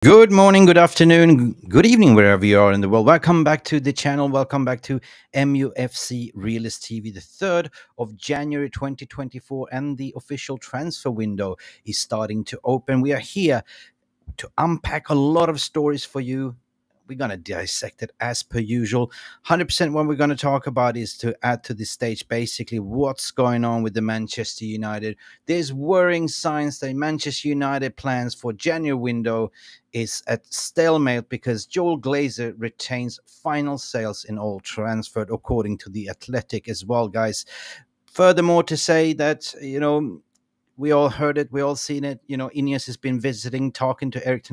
Good morning, good afternoon, good evening, wherever you are in the world. Welcome back to the channel. Welcome back to MUFC Realist TV. The 3rd of January 2024, and the official transfer window is starting to open. We are here to unpack a lot of stories for you. We're going to dissect it as per usual. 100% what we're going to talk about is to add to this stage basically what's going on with the Manchester United. There's worrying signs that Manchester United plans for January window is at stalemate because Joel Glazer retains final sales in all transferred, according to the Athletic as well, guys. Furthermore, to say that, we all heard it, we all seen it. Ineos has been visiting, talking to Erik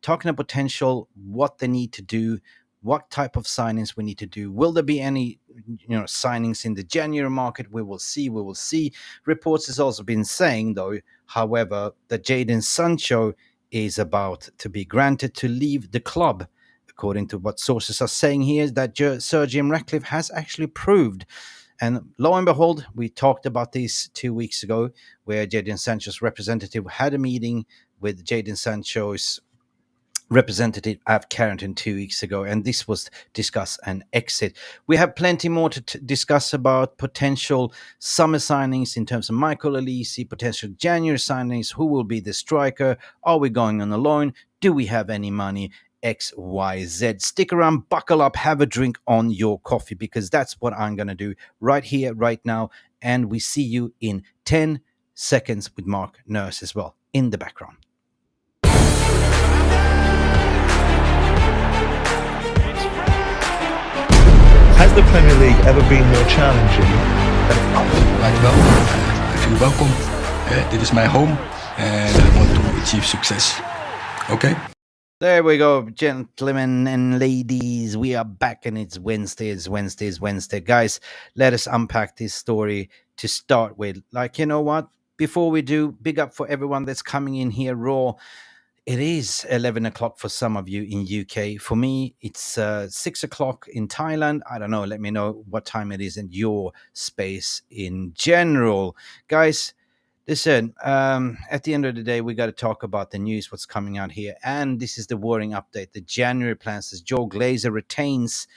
talking about potential, what they need to do, what type of signings we need to do. Will there be any, signings in the January market? We will see. We will see. Reports has also been saying, though, however, that Jadon Sancho is about to be granted to leave the club. According to what sources are saying here, that Sir Jim Ratcliffe has actually proved. And lo and behold, we talked about this 2 weeks ago, where Jadon Sancho's representative had a meeting with Jadon Sancho's representative at Carrington 2 weeks ago, and this was discuss an exit. We have plenty more to discuss about potential summer signings in terms of Michael Elise, potential January signings. Who will be the striker? Are we going on a loan? Do we have any money? X, Y, Z. Stick around, buckle up, have a drink on your coffee, because that's what I'm going to do right here, right now. And we see you in 10 seconds with Mark Nurse as well in the background. Has the Premier League ever been more challenging? Right, well, I feel welcome. Dit is mijn home and I want to achieve success. Okay? There we go, gentlemen and ladies. We are back, and it's Wednesday. Guys, let us unpack this story to start with. Like, you know what? Before we do, big up for everyone that's coming in here raw. It is 11 o'clock for some of you in UK. For me, it's 6 o'clock in Thailand. I don't know. Let me know what time it is in your space in general. Guys, listen, at the end of the day, we got to talk about the news, what's coming out here. And this is the worrying update. The January plans as Joel Glazer retains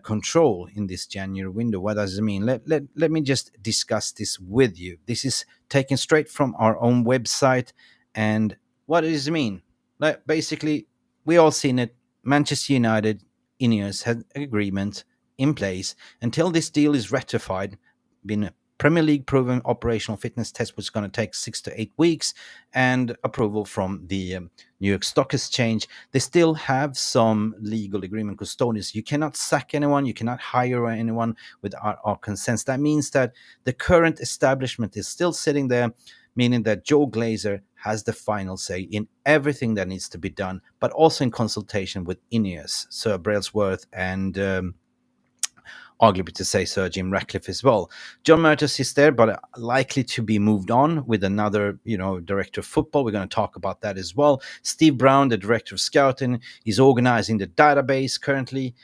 control in this January window. What does it mean? Let me just discuss this with you. This is taken straight from our own website. And what does it mean? Like, basically, we all seen it. Manchester United, Ineos had an agreement in place until this deal is ratified. Been a Premier League proven operational fitness test, which is going to take 6 to 8 weeks, and approval from the New York Stock Exchange. They still have some legal agreement custodians. You cannot sack anyone. You cannot hire anyone without our consent. That means that the current establishment is still sitting there, meaning that Joel Glazer has the final say in everything that needs to be done, but also in consultation with Ineos, Sir Brailsworth, and arguably to say Sir Jim Ratcliffe as well. John Mourthogh is there, but likely to be moved on with another, director of football. We're going to talk about that as well. Steve Brown, the director of scouting, is organizing the database currently,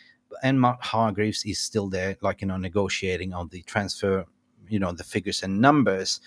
and Mark Hargreaves is still there, negotiating on the transfer, the figures and numbers.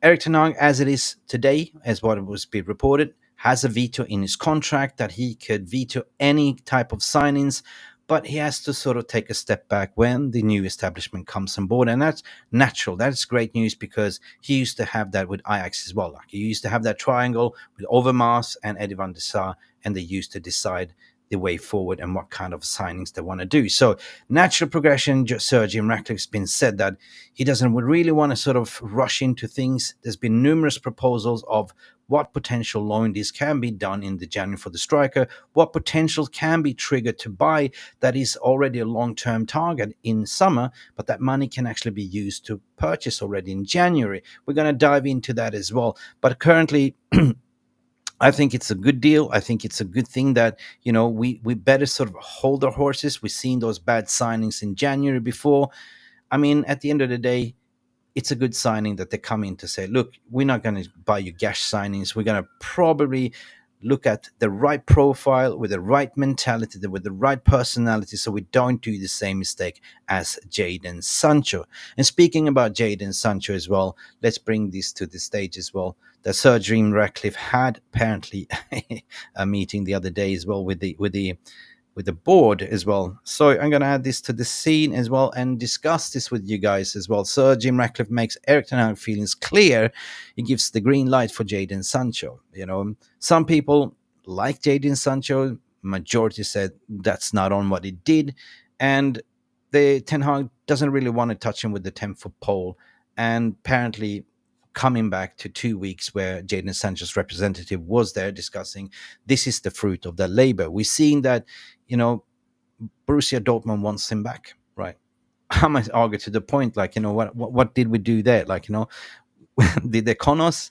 Erik ten Hag, as it is today, as what was being reported, has a veto in his contract that he could veto any type of signings, but he has to sort of take a step back when the new establishment comes on board. And that's natural. That's great news, because he used to have that with Ajax as well. Like, he used to have that triangle with Overmars and Eddie van der Sar, and they used to decide the way forward and what kind of signings they want to do. So natural progression. Sir Jim Ratcliffe's been said that he doesn't really want to sort of rush into things. There's been numerous proposals of what potential loan deals can be done in the January for the striker, what potential can be triggered to buy that is already a long-term target in summer, but that money can actually be used to purchase already in January. We're going to dive into that as well. But currently, I think it's a good deal. I think it's a good thing that, we better sort of hold our horses. We've seen those bad signings in January before. I mean, at the end of the day, it's a good signing that they come in to say, look, we're not going to buy you gash signings. We're going to probably look at the right profile with the right mentality, with the right personality, so we don't do the same mistake as Jadon Sancho. And speaking about Jadon Sancho as well, let's bring this to the stage as well. That Sir Jim Ratcliffe had apparently a meeting the other day as well with the board as well. So I'm going to add this to the scene as well and discuss this with you guys as well. Sir Jim Ratcliffe makes Erik Ten Hag feelings clear. He gives the green light for Jadon Sancho. Some people like Jadon Sancho. Majority said that's not on what he did, and the Ten Hag doesn't really want to touch him with the 10-foot pole. And apparently, coming back to 2 weeks where Jadon Sancho's representative was there discussing, this is the fruit of their labor. We're seeing that, you know, Borussia Dortmund wants him back, right? I might argue to the point, like, what did we do there? Like, did they con us?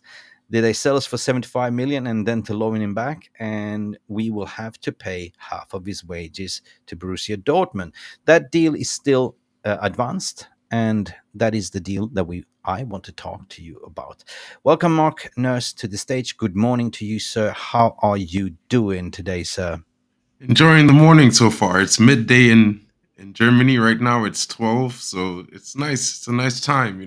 Did they sell us for 75 million and then to loan him back? And we will have to pay half of his wages to Borussia Dortmund. That deal is still advanced, and that is the deal that I want to talk to you about. Welcome, Mark Nurse, to the stage. Good morning to you, sir. How are you doing today, sir? Enjoying the morning so far. It's midday in Germany right now. It's 12, so it's nice. It's a nice time,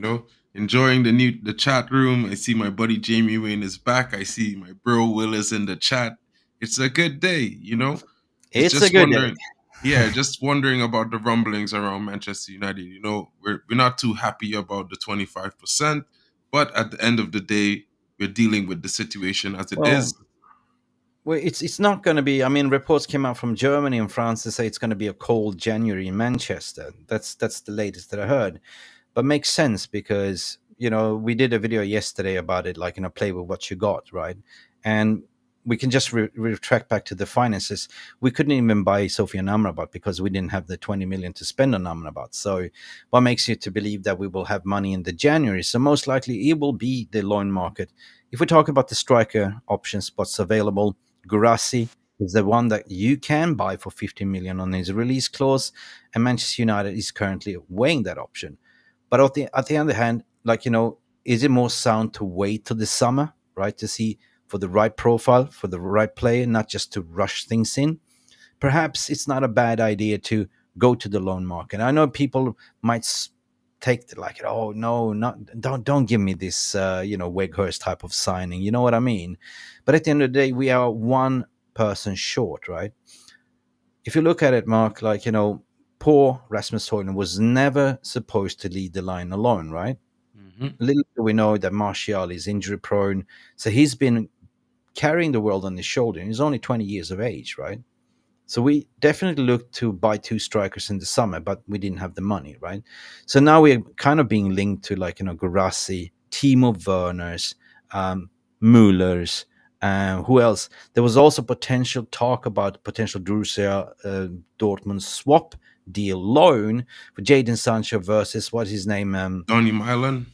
Enjoying the chat room. I see my buddy Jamie Wayne is back. I see my bro Will is in the chat. It's a good day. It's It's a just good day. wondering. Yeah, just wondering about the rumblings around Manchester United. We're not too happy about the 25%, but at the end of the day, we're dealing with the situation as it Well, is. it's not going to be. I mean, reports came out from Germany and France to say it's going to be a cold January in Manchester. That's the latest that I heard, but makes sense because we did a video yesterday about it, like play with what you got, right? And we can just retract back to the finances. We couldn't even buy Sofia Amrabat because we didn't have the 20 million to spend on Amrabat. So what makes you to believe that we will have money in the January? So most likely it will be the loan market. If we talk about the striker options, what's available, Gurasi is the one that you can buy for 15 million on his release clause, and Manchester United is currently weighing that option. But at the other hand, is it more sound to wait till the summer, right, to see for the right profile, for the right player, not just to rush things in? Perhaps it's not a bad idea to go to the loan market. I know people might take the, like, oh no, not don't give me this Weghorst type of signing. You know what I mean? But at the end of the day, we are one person short, right? If you look at it, Mark, poor Rasmus Højlund was never supposed to lead the line alone, right? Mhm. Little do we know that Martial is injury prone, so he's been carrying the world on his shoulder. And he's only 20 years of age, right? So we definitely looked to buy two strikers in the summer, but we didn't have the money, right? So now we're kind of being linked to Gurasi, Timo Werners, Mullers. Who else? There was also potential talk about potential Borussia Dortmund swap deal loan for Jadon Sancho versus what's his name? Donny Milan.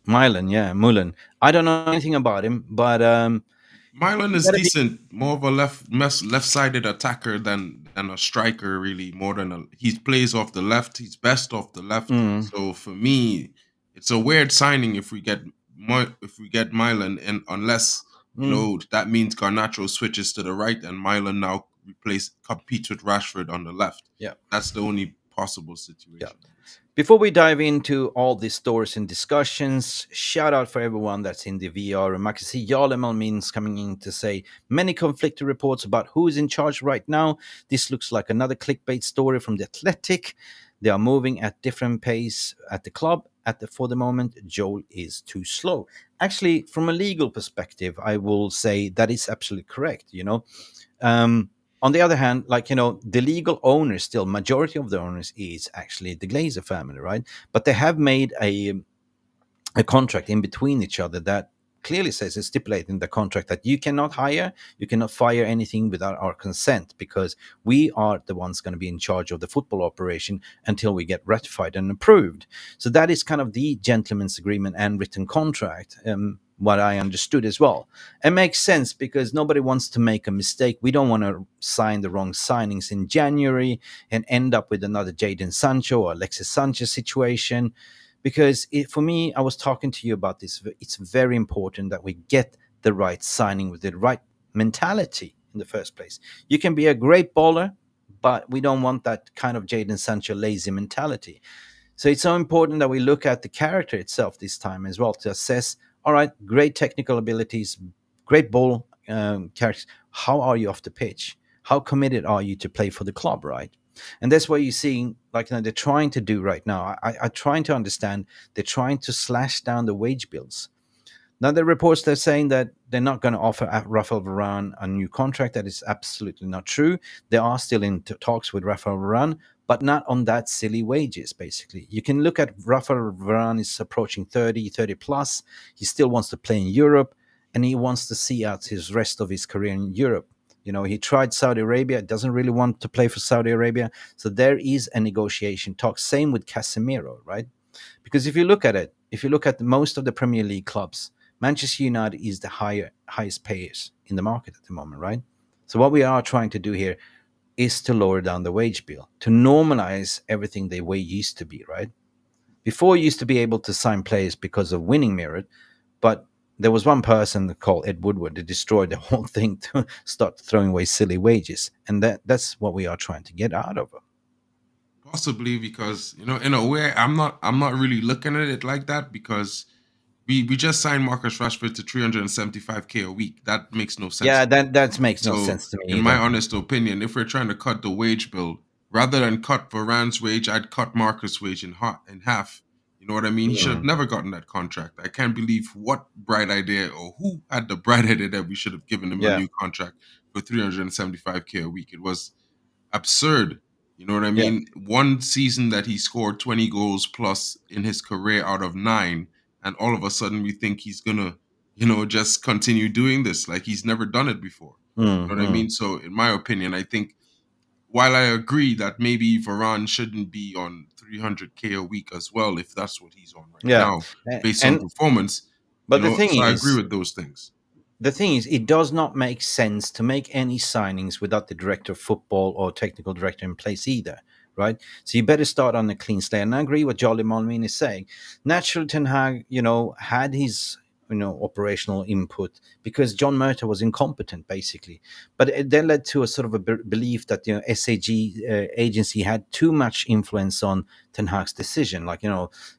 Milan, yeah, Mullen. I don't know anything about him, but Milan you is gotta be. decent, more of a left-sided attacker than a striker, really. More than he plays off the left. He's best off the left. Mm, So for me, it's a weird signing if we get Milan, and unless mm, that means Garnacho switches to the right and Milan now competes with Rashford on the left. yeah. That's the only possible Yeah. situation, I would say. Before we dive into all these stories and discussions, shout out for everyone that's in the VR room. I can see Jarle Malmins coming in to say many conflicting reports about who is in charge right now. This looks like another clickbait story from the Athletic. They are moving at different pace at the club. For the moment, Joel is too slow. Actually, from a legal perspective, I will say that is absolutely correct. On the other hand, the legal owners, still majority of the owners is actually the Glazer family, right? But they have made a contract in between each other that clearly says, it's stipulated in the contract, that you cannot hire, you cannot fire anything without our consent, because we are the ones going to be in charge of the football operation until we get ratified and approved. So that is kind of the gentleman's agreement and written contract. What I understood as well. It makes sense because nobody wants to make a mistake. We don't want to sign the wrong signings in January and end up with another Jadon Sancho or Alexis Sanchez situation. Because for me, I was talking to you about this. It's very important that we get the right signing with the right mentality in the first place. You can be a great bowler, but we don't want that kind of Jadon Sancho lazy mentality. So it's so important that we look at the character itself this time as well to assess. All right, great technical abilities, great ball characters. How are you off the pitch? How committed are you to play for the club? Right, and that's what you're seeing. Like they're trying to do right now. I'm trying to understand. They're trying to slash down the wage bills. Now, the reports they're saying that they're not going to offer Rafael Varane a new contract. That is absolutely not true. They are still in talks with Rafael Varane, but not on that silly wages, basically. You can look at Rafael Varane is approaching 30 plus. He still wants to play in Europe, and he wants to see out his rest of his career in Europe. You know, he tried Saudi Arabia, doesn't really want to play for Saudi Arabia. So there is a negotiation talk. Same with Casemiro, right? Because if you look at it, if you look at most of the Premier League clubs, Manchester United is the highest payers in the market at the moment, right? So what we are trying to do here is to lower down the wage bill, to normalize everything the way it used to be, right? Before, you used to be able to sign players because of winning merit, but there was one person called Ed Woodward that destroyed the whole thing to start throwing away silly wages, and that's what we are trying to get out of it. Possibly because in a way, I'm not really looking at it like that because we just signed Marcus Rashford to 375K a week. That makes no sense Yeah, to me. that makes no So, sense to me in my either. honest opinion, if we're trying to cut the wage bill, rather than cut Varane's wage, I'd cut Marcus' wage in half. You know what I mean? He should have Mm. never gotten that contract. I can't believe what bright idea or who had the bright idea that we should have given him a Yeah, new contract for 375K a week. It was absurd. You know what I yeah. mean? One season that he scored 20 goals plus in his career out of nine, and all of a sudden we think he's gonna, just continue doing this like he's never done it before. You know what I Mm. mean? So, in my opinion, I think while I agree that maybe Varane shouldn't be on 300K a week as well, if that's what he's on right Yeah, now, based on and performance, but the thing so I agree is, with those things. it does not make sense to make any signings without the director of football or technical director in place either, right? So you better start on a clean slate. And I agree with Jolly Malmin is saying. Naturally, Ten Hag, had his operational input because John Mourthogh was incompetent, basically. But it then led to a sort of a belief that SAG agency had too much influence on Ten Hag's decision, like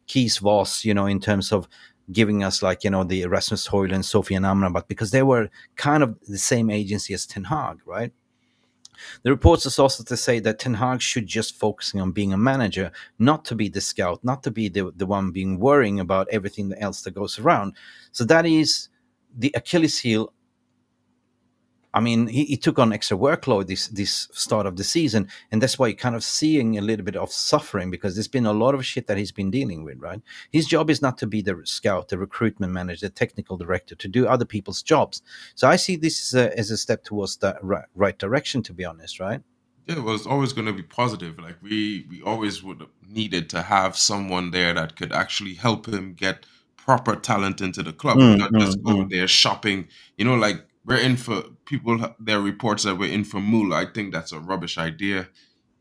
Keys Voss, in terms of giving us like the Erasmus Hoyle and Sophie and Amrabat because they were kind of the same agency as Ten Hag, right? The reports is also to say that Ten Hag should just focusing on being a manager, not to be the scout, not to be the one being worrying about everything else that goes around. So that is the Achilles heel. I mean, he took on extra workload this start of the season, and that's why you're kind of seeing a little bit of suffering because there's been a lot of shit that he's been dealing with, right? His job is not to be the scout, the recruitment manager, the technical director, to do other people's jobs. So I see this as a step towards the right direction, to be honest, right? Yeah, it was always going to be positive. Like we always would have needed to have someone there that could actually help him get proper talent into the club and Mm, not mm, just go mm. there shopping. Like we're in for people. There are reports that we're in for Mula. I think that's a rubbish idea.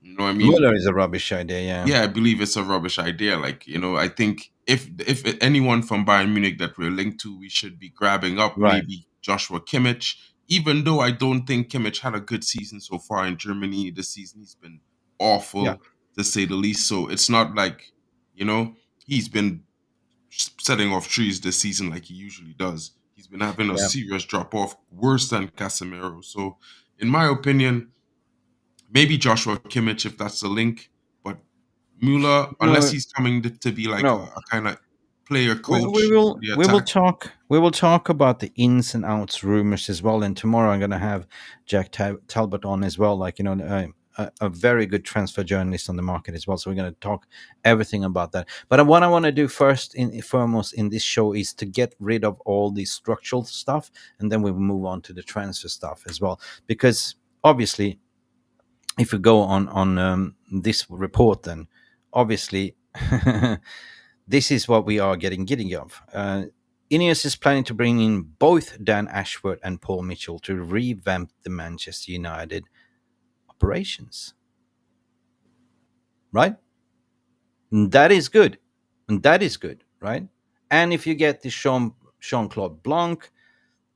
You know what I mean? Mueller is a rubbish idea, yeah. Yeah, I believe it's a rubbish idea. Like, I think if anyone from Bayern Munich that we're linked to, we should be grabbing up Right. maybe Joshua Kimmich. Even though I don't think Kimmich had a good season so far in Germany this season, he's been Yeah. awful to say the least. So it's not like, you know, he's been setting off trees this season like he usually does. He's been having a Yeah. serious drop off, worse than Casemiro. So, in my opinion, maybe Joshua Kimmich if that's the link, but Mueller, unless No, he's coming to be like a, no. a kind of player We coach for will the we will attack. talk about the ins and outs rumors as well. And tomorrow I'm going to have Jack Talbot on as well, like a very good transfer journalist on the market as well. So we're going to talk everything about that. But what I want to do first, foremost in this show, is to get rid of all the structural stuff, and then we will move on to the transfer stuff as well. Because obviously, if we go on this report, then obviously. This is what we are getting giddy of. Ineos is planning to bring in both Dan Ashworth and Paul Mitchell to revamp the Manchester United operations. Right? And that is good. And that is good, right? And if you get the Jean Claude Blanc,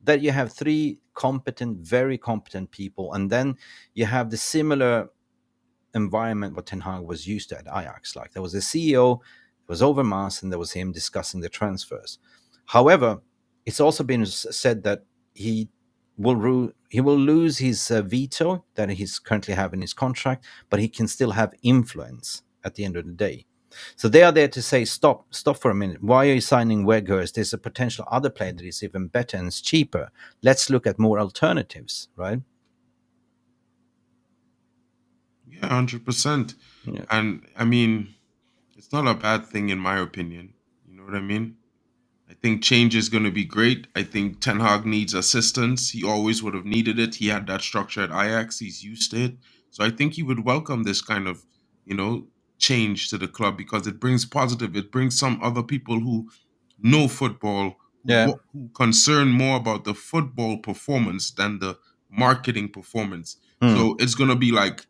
that you have three competent, very competent people, and then you have the similar environment what Ten Hag was used to at Ajax. Like there was a CEO, it was Overmars, and there was him discussing the transfers. However, it's also been said that he will lose his veto that he's currently have in his contract, but he can still have influence at the end of the day. So they are there to say, stop for a minute. Why are you signing Weghorst? There's a potential other player that is even better and is cheaper. Let's look at more alternatives, right? Yeah, 100%. Yeah. And I mean, it's not a bad thing in my opinion. You know what I mean? I think change is going to be great. I think Ten Hag needs assistance. He always would have needed it. He had that structure at Ajax. He's used to it. So I think he would welcome this kind of, you know, change to the club because it brings positive. It brings some other people who know football, Yeah. who concern more about the football performance than the marketing performance. Hmm. So it's going to be like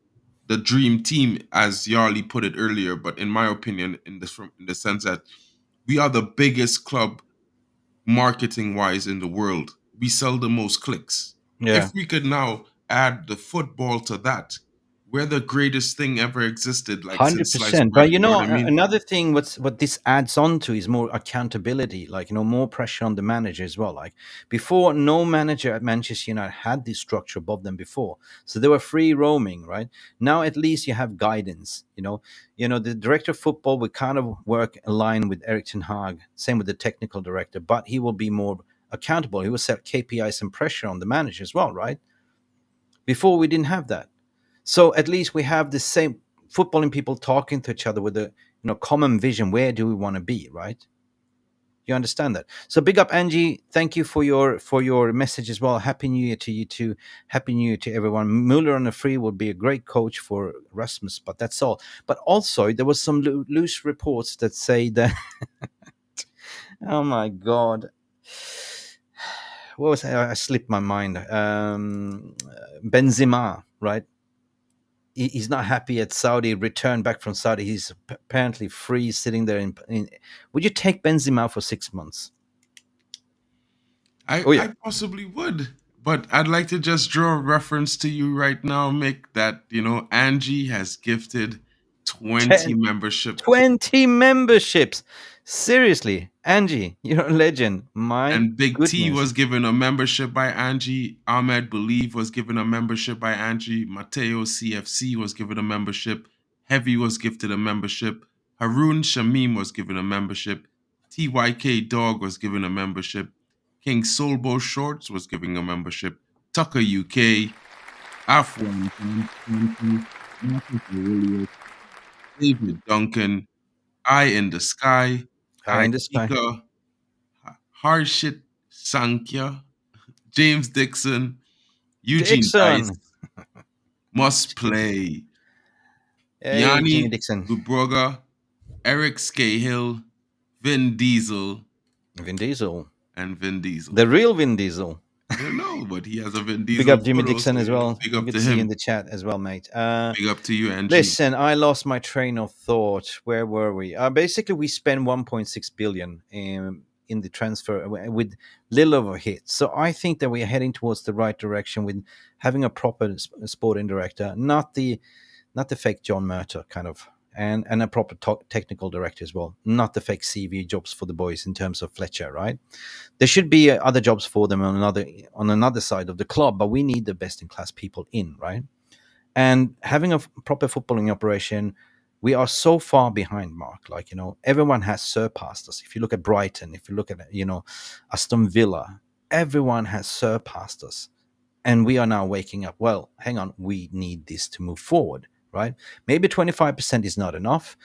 the dream team, as Yarli put it earlier. But in my opinion, in the sense that we are the biggest club marketing wise in the world. We sell the most clicks. Yeah. If we could now add the football to that, we're the greatest thing ever existed, like since sliced 100%. bread. But You know what I mean? another thing, what this adds on to is more accountability, like more pressure on the manager as well. Like before, no manager at Manchester United had this structure above them before, so they were free roaming. Right now, at least you have guidance. The director of football will kind of work aligned with Erik ten Hag. Same with the technical director, but he will be more accountable. He will set KPIs and pressure on the manager as well. Right. Before we didn't have that. So at least we have the same footballing people talking to each other with a common vision. Where do we want to be, right? You understand that? So big up, Angie. Thank you for your message as well. Happy New Year to you too. Happy New Year to everyone. Muller on the free will be a great coach for Rasmus, but that's all. But also there was some loose reports that say that. Oh my God. What was I slipped my mind. Benzema, right? He's not happy at Saudi, returned back from Saudi. He's apparently free, sitting there. Would you take Benzema for 6 months? I, Oh yeah, I possibly would. But I'd like to just draw a reference to you right now, Mick, that, Angie has gifted 20 10, membership 20 memberships. Seriously, Angie, you're a legend. My And Big T goodness. was given a membership by Angie. Ahmed Believe was given a membership by Angie. Mateo CFC was given a membership. Heavy was gifted a membership. Haroon Shamim was given a membership. TYK Dog was given a membership. King Soulbo Shorts was giving a membership. Tucker UK. Afwan Marcus Aurelius, David Duncan. Eye in the Sky. High in the sky. Haika. Harshit Sankhya, James Dixon, Eugene Dice, Dixon. Must Play, Hey, Jimmy Yanni Dixon. Gubroga, Eric Scahill, Vin Diesel, Vin Diesel. and Vin Diesel. The real Vin Diesel. I don't know, but he has a Vin Big Diesel up Jimmy photo, Dixon so, as well. big up Good to to see you in him. the chat as well, mate. Big up to you, Angie. Listen, I lost my train of thought. Where were we? Basically, we spent 1.6 billion in the transfer with little of a hit. So I think that we are heading towards the right direction with having a proper sporting director, not the fake John Mourthogh kind of, and a proper technical director as well, not the fake CV jobs for the boys in terms of Fletcher, right? There should be other jobs for them on another side of the club, but we need the best in class people in, right? And having a proper footballing operation, we are so far behind, Mark. Like, everyone has surpassed us. If you look at Brighton, if you look at, Aston Villa, everyone has surpassed us. And we are now waking up. Well, hang on, we need this to move forward, right? Maybe 25% is not enough.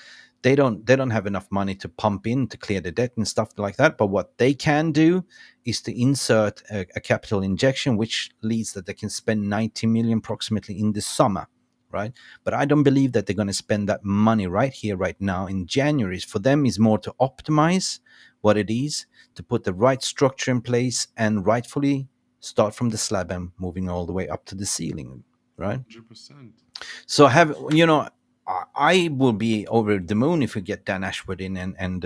They don't have enough money to pump in to clear the debt and stuff like that. But what they can do is to insert a capital injection, which leads that they can spend 90 million approximately in the summer, right? But I don't believe that they're going to spend that money right here, right now in January. For them, is more to optimize what it is, to put the right structure in place, and rightfully start from the slab and moving all the way up to the ceiling, right? 100%. So I will be over the moon if we get Dan Ashworth in and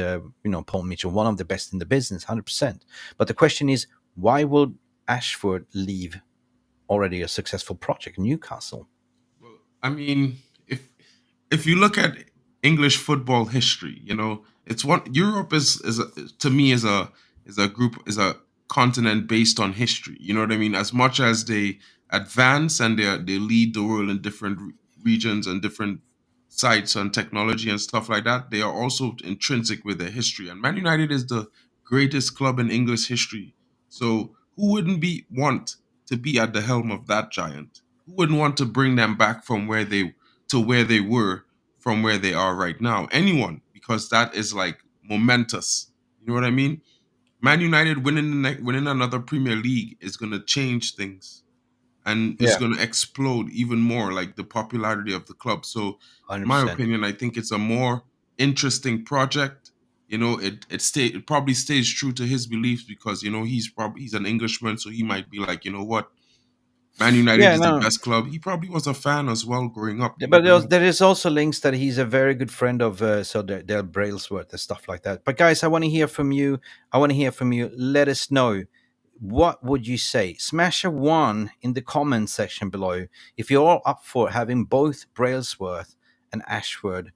Paul Mitchell, one of the best in the business, 100%. But the question is, why will Ashford leave already a successful project, Newcastle? Well, I mean, if you look at English football history, it's one Europe is to me is a continent based on history. You know what I mean? As much as they advance and they lead the world in different regions and different sites and technology and stuff like that, they are also intrinsic with their history. And Man United is the greatest club in English history. So who wouldn't be want to be at the helm of that giant? Who wouldn't want to bring them back from where they were from where they are right now? Anyone, because that is like momentous. You know what I mean? Man United winning another Premier League is going to change things, and it's Yeah, going to explode even more, like the popularity of the club. So, in my 100%. opinion, I think it's a more interesting project. It probably stays true to his beliefs because he's an Englishman, so he might be like, you know what, Man United Yeah, is the no. best club. He probably was a fan as well growing up. Yeah, You but never know. there is also links that he's a very good friend of Dale Brailsworth and stuff like that. But guys, I want to hear from you. I want to hear from you. Let us know, what would you say? Smash a one in the comment section below if you're all up for having both Brailsworth and Ashford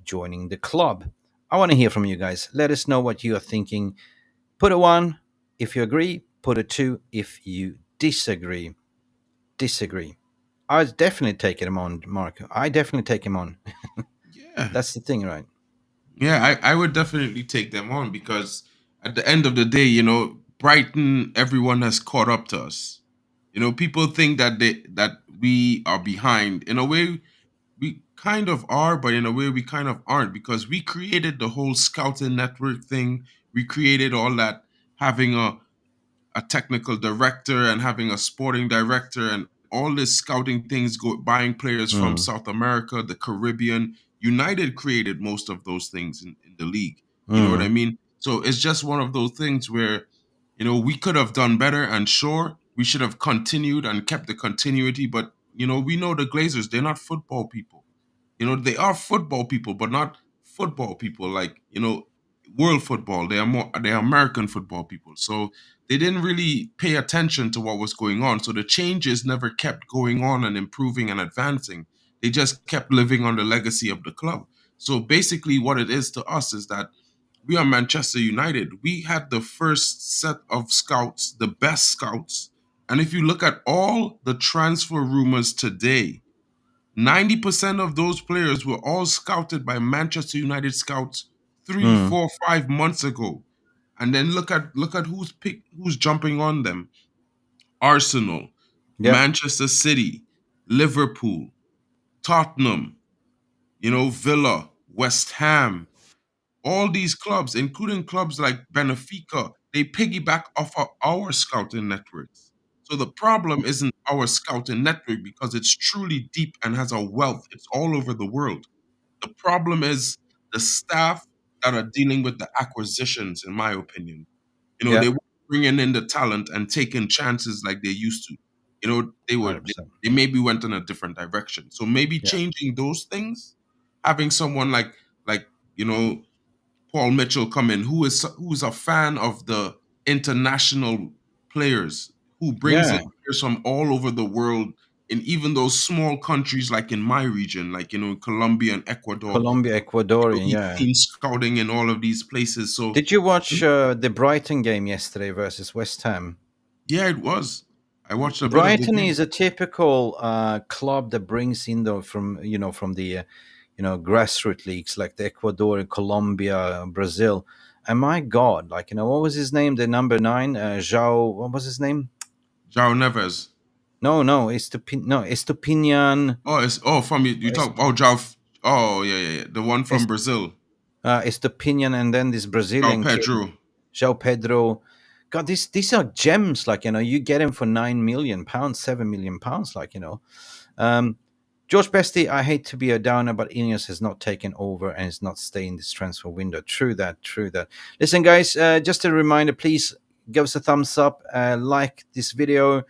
joining the club. I want to hear from you guys. Let us know what you are thinking. Put a one if you agree. Put a two if you disagree. Disagree. I'd definitely take him on, Mark. I definitely take him on. Yeah, That's the thing, right? yeah, I would definitely take them on because at the end of the day, Brighton, everyone has caught up to us. People think that we are behind. In a way, we kind of are, but in a way, we kind of aren't because we created the whole scouting network thing. We created all that, having a technical director and having a sporting director and all this scouting things, buying players from Mm. South America, the Caribbean. United created most of those things in the league. You know what I Mm. mean? So it's just one of those things where, we could have done better, and sure, we should have continued and kept the continuity. But, we know the Glazers, they're not football people. They are football people, but not football people like, world football. They are American football people. So they didn't really pay attention to what was going on. So the changes never kept going on and improving and advancing. They just kept living on the legacy of the club. So basically, what it is to us is that we are Manchester United. We had the first set of scouts, the best scouts. And if you look at all the transfer rumors today, 90% of those players were all scouted by Manchester United scouts three, Mm. 4, 5 months ago. And then look at who's jumping on them. Arsenal, Yep. Manchester City, Liverpool, Tottenham, Villa, West Ham, all these clubs, including clubs like Benfica, they piggyback off of our scouting networks. So the problem isn't our scouting network because it's truly deep and has a wealth. It's all over the world. The problem is the staff that are dealing with the acquisitions, in my opinion. They Yep. weren't bringing in the talent and taking chances like they used to. They 100%. they maybe went in a different direction. So maybe Yeah. changing those things, having someone like you know Paul Mitchell come in, who's a fan of the international players, who brings in Yeah. players from all over the world, in even those small countries like in my region, like Colombia and Ecuador. Colombia, Ecuadorian. He's Yeah. seen scouting in all of these places. So Did you watch the Brighton game yesterday versus West Ham? yeah, it was. I watched a bit of the Brighton game. is a typical club that brings in though from the grassroots leagues like the Ecuador, Colombia, Brazil. And my God, what was his name? The number nine, João. What was his name? João Neves. No, no, Estupinian. From you talk. Oh, João. Oh, yeah, yeah, yeah. The one from Brazil. Estupinian, and then this João Brazilian kid, Pedro. João Pedro. God, these are gems. You get him for £9 million, £7 million. Um, George Bestie, I hate to be a downer, but Ineos has not taken over and is not staying this transfer window. True that, true that. Listen, guys, just a reminder, please give us a thumbs up, like this video,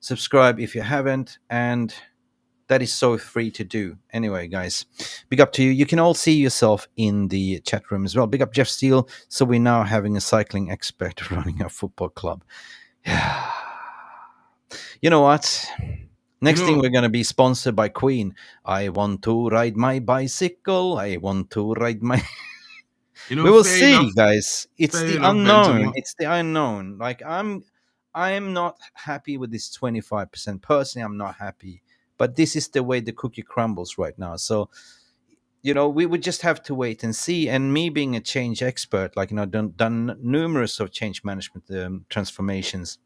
subscribe if you haven't, and that is so free to do. Anyway, guys, big up to you. You can all see yourself in the chat room as well. Big up Jeff Steele. So we're now having a cycling expert running a football club. Yeah. You know what? You Next thing know, we're gonna be sponsored by Queen. I want to ride my bicycle. I want to ride my. We will fair see, enough, guys. It's fair the enough, unknown. Benzema. It's the unknown. Like I am not happy with this 25%. Personally, I'm not happy. But this is the way the cookie crumbles right now. So we would just have to wait and see. And me being a change expert, like done numerous of change management transformations,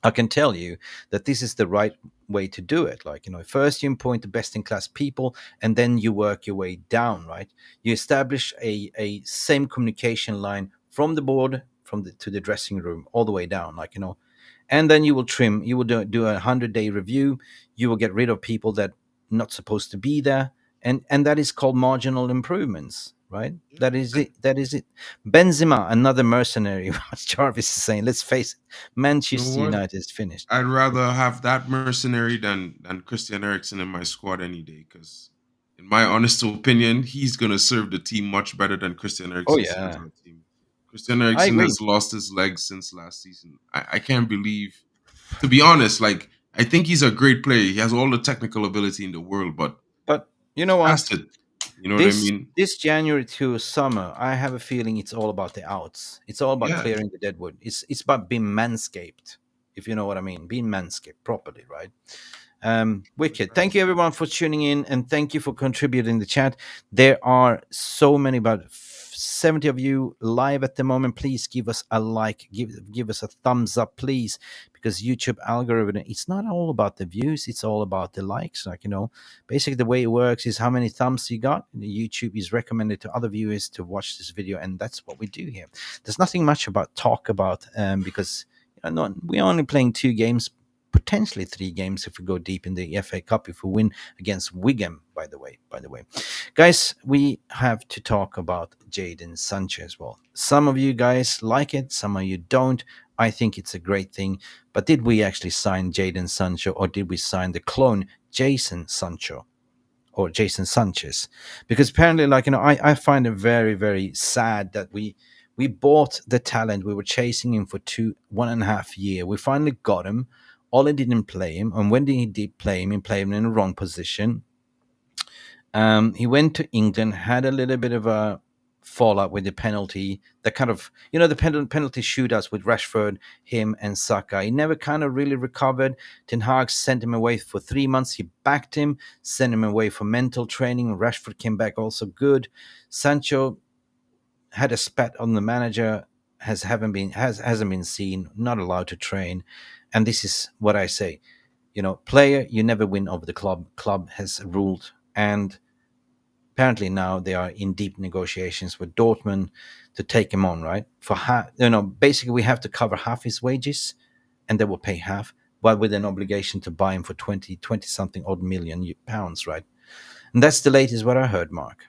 I can tell you that this is the right way to do it. Like, first you appoint the best in class people and then you work your way down, right? You establish a same communication line from the board, to the dressing room, all the way down, like, and then you will trim, you will do a 100-day review. You will get rid of people that not supposed to be there. And that is called marginal improvements, right? Yeah, That is it. Benzema, another mercenary. What Jarvis is saying, let's face it, you know Manchester what? United is finished. I'd rather have that mercenary than Christian Eriksen in my squad any day. Because, in my honest opinion, he's gonna serve the team much better than Christian Oh Eriksen serves yeah, our team. Christian I Eriksen agree. has lost his legs since last season. I can't believe, to be honest, like I think he's a great player. He has all the technical ability in the world, but But you he's know past what? it. You know what I This mean? this January to summer, I have a feeling it's all about the outs. It's all about Yeah. clearing the deadwood. It's about being manscaped, if you know what I mean. Being manscaped properly, right? Wicked. Thank you everyone for tuning in and thank you for contributing in the chat. There are so many, about 70 of you live at the moment. Please give us a like, give us a thumbs up, please, because YouTube algorithm, it's not all about the views, it's all about the likes. Like, basically the way it works is how many thumbs you got. YouTube is recommended to other viewers to watch this video, and that's what we do here. There's nothing much about talk about, because we're only playing 2 games, potentially 3 games if we go deep in the FA Cup, if we win against Wigan, by the way. Guys, we have to talk about Jadon Sancho as well. Some of you guys like it, some of you don't. I think it's a great thing. But did we actually sign Jadon Sancho, or did we sign the clone Jason Sancho? Or Jason Sanchez, because apparently, like, I find it very, very sad that we bought the talent. We were chasing him for 1.5 year. We finally got him. Ollie didn't play him, and when he did play him, he played him in the wrong position. He went to England, had a little bit of a fallout with the penalty, the kind of, the penalty shootouts with Rashford, him, and Saka. He never kind of really recovered. Ten Hag sent him away for 3 months. He backed him, sent him away for mental training. Rashford came back also good. Sancho had a spat on the manager, hasn't been seen, not allowed to train. And this is what I say. Player, you never win over the club. Club has ruled. And apparently now they are in deep negotiations with Dourtmound to take him on, right? For half, basically we have to cover half his wages, and they will pay half, but with an obligation to buy him for 20 something odd million pounds, right? And that's the latest what I heard, Mark.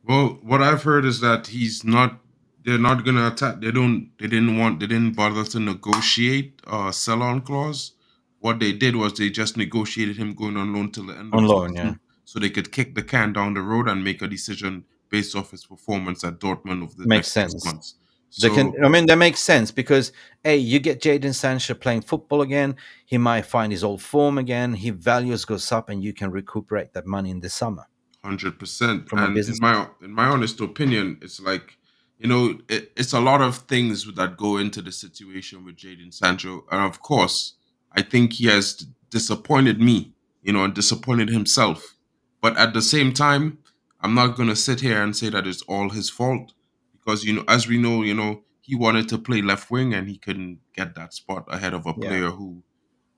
Well, what I've heard is that he's not. They're not gonna attack. They don't. They didn't want. They didn't bother to negotiate a sell-on clause. What they did was they just negotiated him going on loan till the end of On the loan, yeah. season, so they could kick the can down the road and make a decision based off his performance at Dortmund over the Makes next 6 sense. months. They can. So I mean, that makes sense because, hey, you get Jadon Sancho playing football again. He might find his old form again. His values goes up, and you can recuperate that money in the summer 100%. from a And business. in my honest opinion, it's like, it's a lot of things that go into the situation with Jadon Sancho. And of course, I think he has disappointed me, and disappointed himself. But at the same time, I'm not gonna sit here and say that it's all his fault, because as we know, he wanted to play left wing and he couldn't get that spot ahead of a Yeah. player who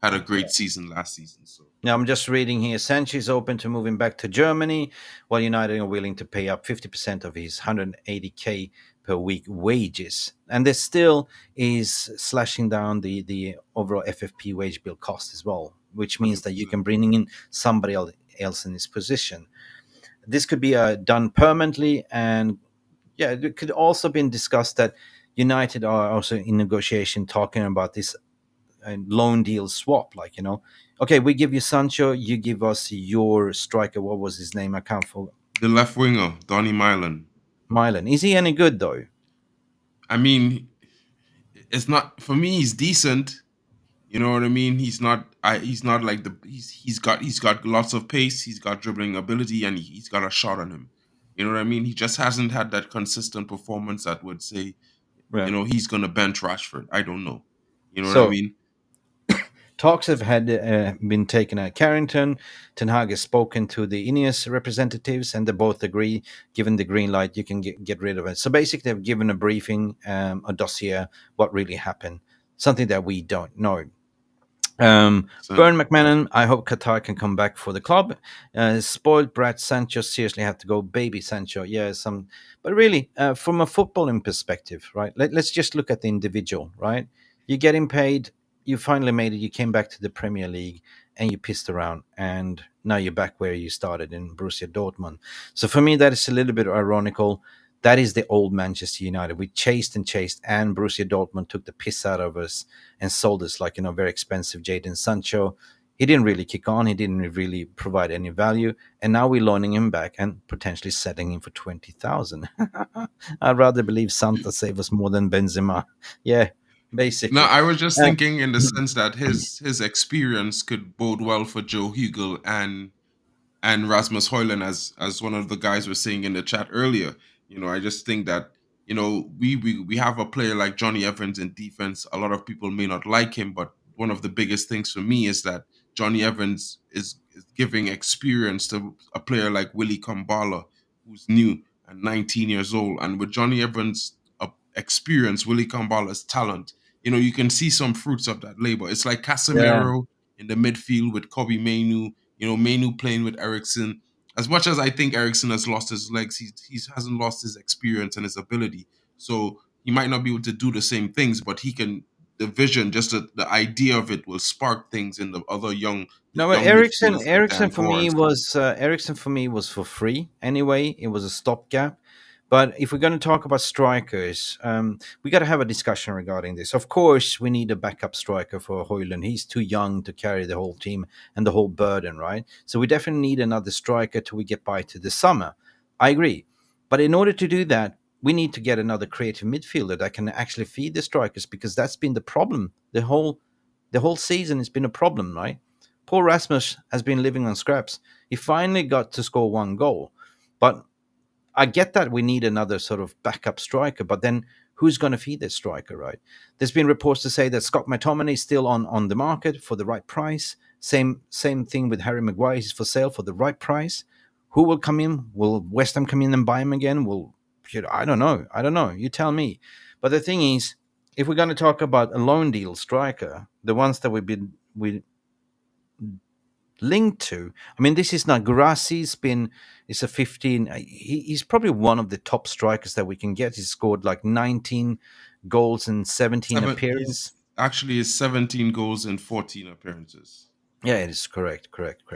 had a great season last season. So Now I'm just reading here. Sancho is open to moving back to Germany, while United are willing to pay up 50% of his 180K per week wages, and this still is slashing down the overall FFP wage bill cost as well, which means that you 100%. can bring in somebody else in his position. This could be done permanently, and yeah, it could also been discussed that United are also in negotiation talking about this loan deal swap. Like, okay, we give you Sancho, you give us your striker. What was his name? I can't forget. The left winger, Donny Milan. Milan. Is he any good though? I mean, it's not for me. He's decent, You know what I mean? He's not like he's got lots of pace. He's got dribbling ability, and he's got a shot on him. You know what I mean? He just hasn't had that consistent performance that would say, Yeah. he's gonna bench Rashford. I don't know. You know what I So mean? talks have had been taken at Carrington. Ten Hag has spoken to the Ineos representatives, and they both agree. Given the green light, you can get rid of it. So basically, they've given a briefing, a dossier, what really happened, something that we don't know. So, Byrne McMahon, I hope Qatar can come back for the club. Spoiled brat Sancho seriously have to go. Baby Sancho, yeah, some. But really, from a footballing perspective, right? Let's just look at the individual, right? You're getting paid. You finally made it. You came back to the Premier League and you pissed around, and now you're back where you started in Borussia Dortmund. So for me, that is a little bit ironical. That is the old Manchester United. We chased and chased, and Borussia Dortmund took the piss out of us and sold us like very expensive Jadon Sancho. He didn't really kick on. He didn't really provide any value, and now we're loaning him back and potentially selling him for 20,000. I'd rather believe Santa save us more than Benzema. Yeah, no, basically. I was just Uh, thinking in the sense that his experience could bode well for Joe Hugel and Rasmus Hoyland, as one of the guys was saying in the chat earlier. I just think that we have a player like Johnny Evans in defense. A lot of people may not like him, but one of the biggest things for me is that Johnny Evans is giving experience to a player like Willie Kambala, who's new and 19 years old. And with Johnny Evans' experience, Willie Kambala's talent, you can see some fruits of that labor. It's like yeah. Casemiro in the midfield with Kobe Mainu, Mainu playing with Ericsson. As much as I think Ericsson has lost his legs, he hasn't lost his experience and his ability. So he might not be able to do the same things, but he can. The vision, just the idea of it, will spark things in the other No, but young midfielders like Dan Gore and stuff. Ericsson for me was for free anyway. It was a stopgap. But if we're going to talk about strikers, we got to have a discussion regarding this. Of course, we need a backup striker for Hoyland. He's too young to carry the whole team and the whole burden, right? So we definitely need another striker till we get by to the summer. I agree. But in order to do that, we need to get another creative midfielder that can actually feed the strikers, because that's been the problem. The whole season has been a problem, right? Poor Rasmus has been living on scraps. He finally got to score one goal. But I get that we need another sort of backup striker, but then who's going to feed this striker, right? There's been reports to say that Scott McTominay is still on the market for the right price. Same thing with Harry Maguire. He's for sale for the right price. Who will come in? Will West Ham come in and buy him again? I don't know. I don't know. You tell me. But the thing is, if we're going to talk about a loan deal striker, the ones that we linked to. I mean, this is not Gurassi's been. It's a 15. He's probably one of the top strikers that we can get. He's scored like 19 goals and 17 He's appearances. actually is 17 goals in 14 appearances. Yeah, it is correct.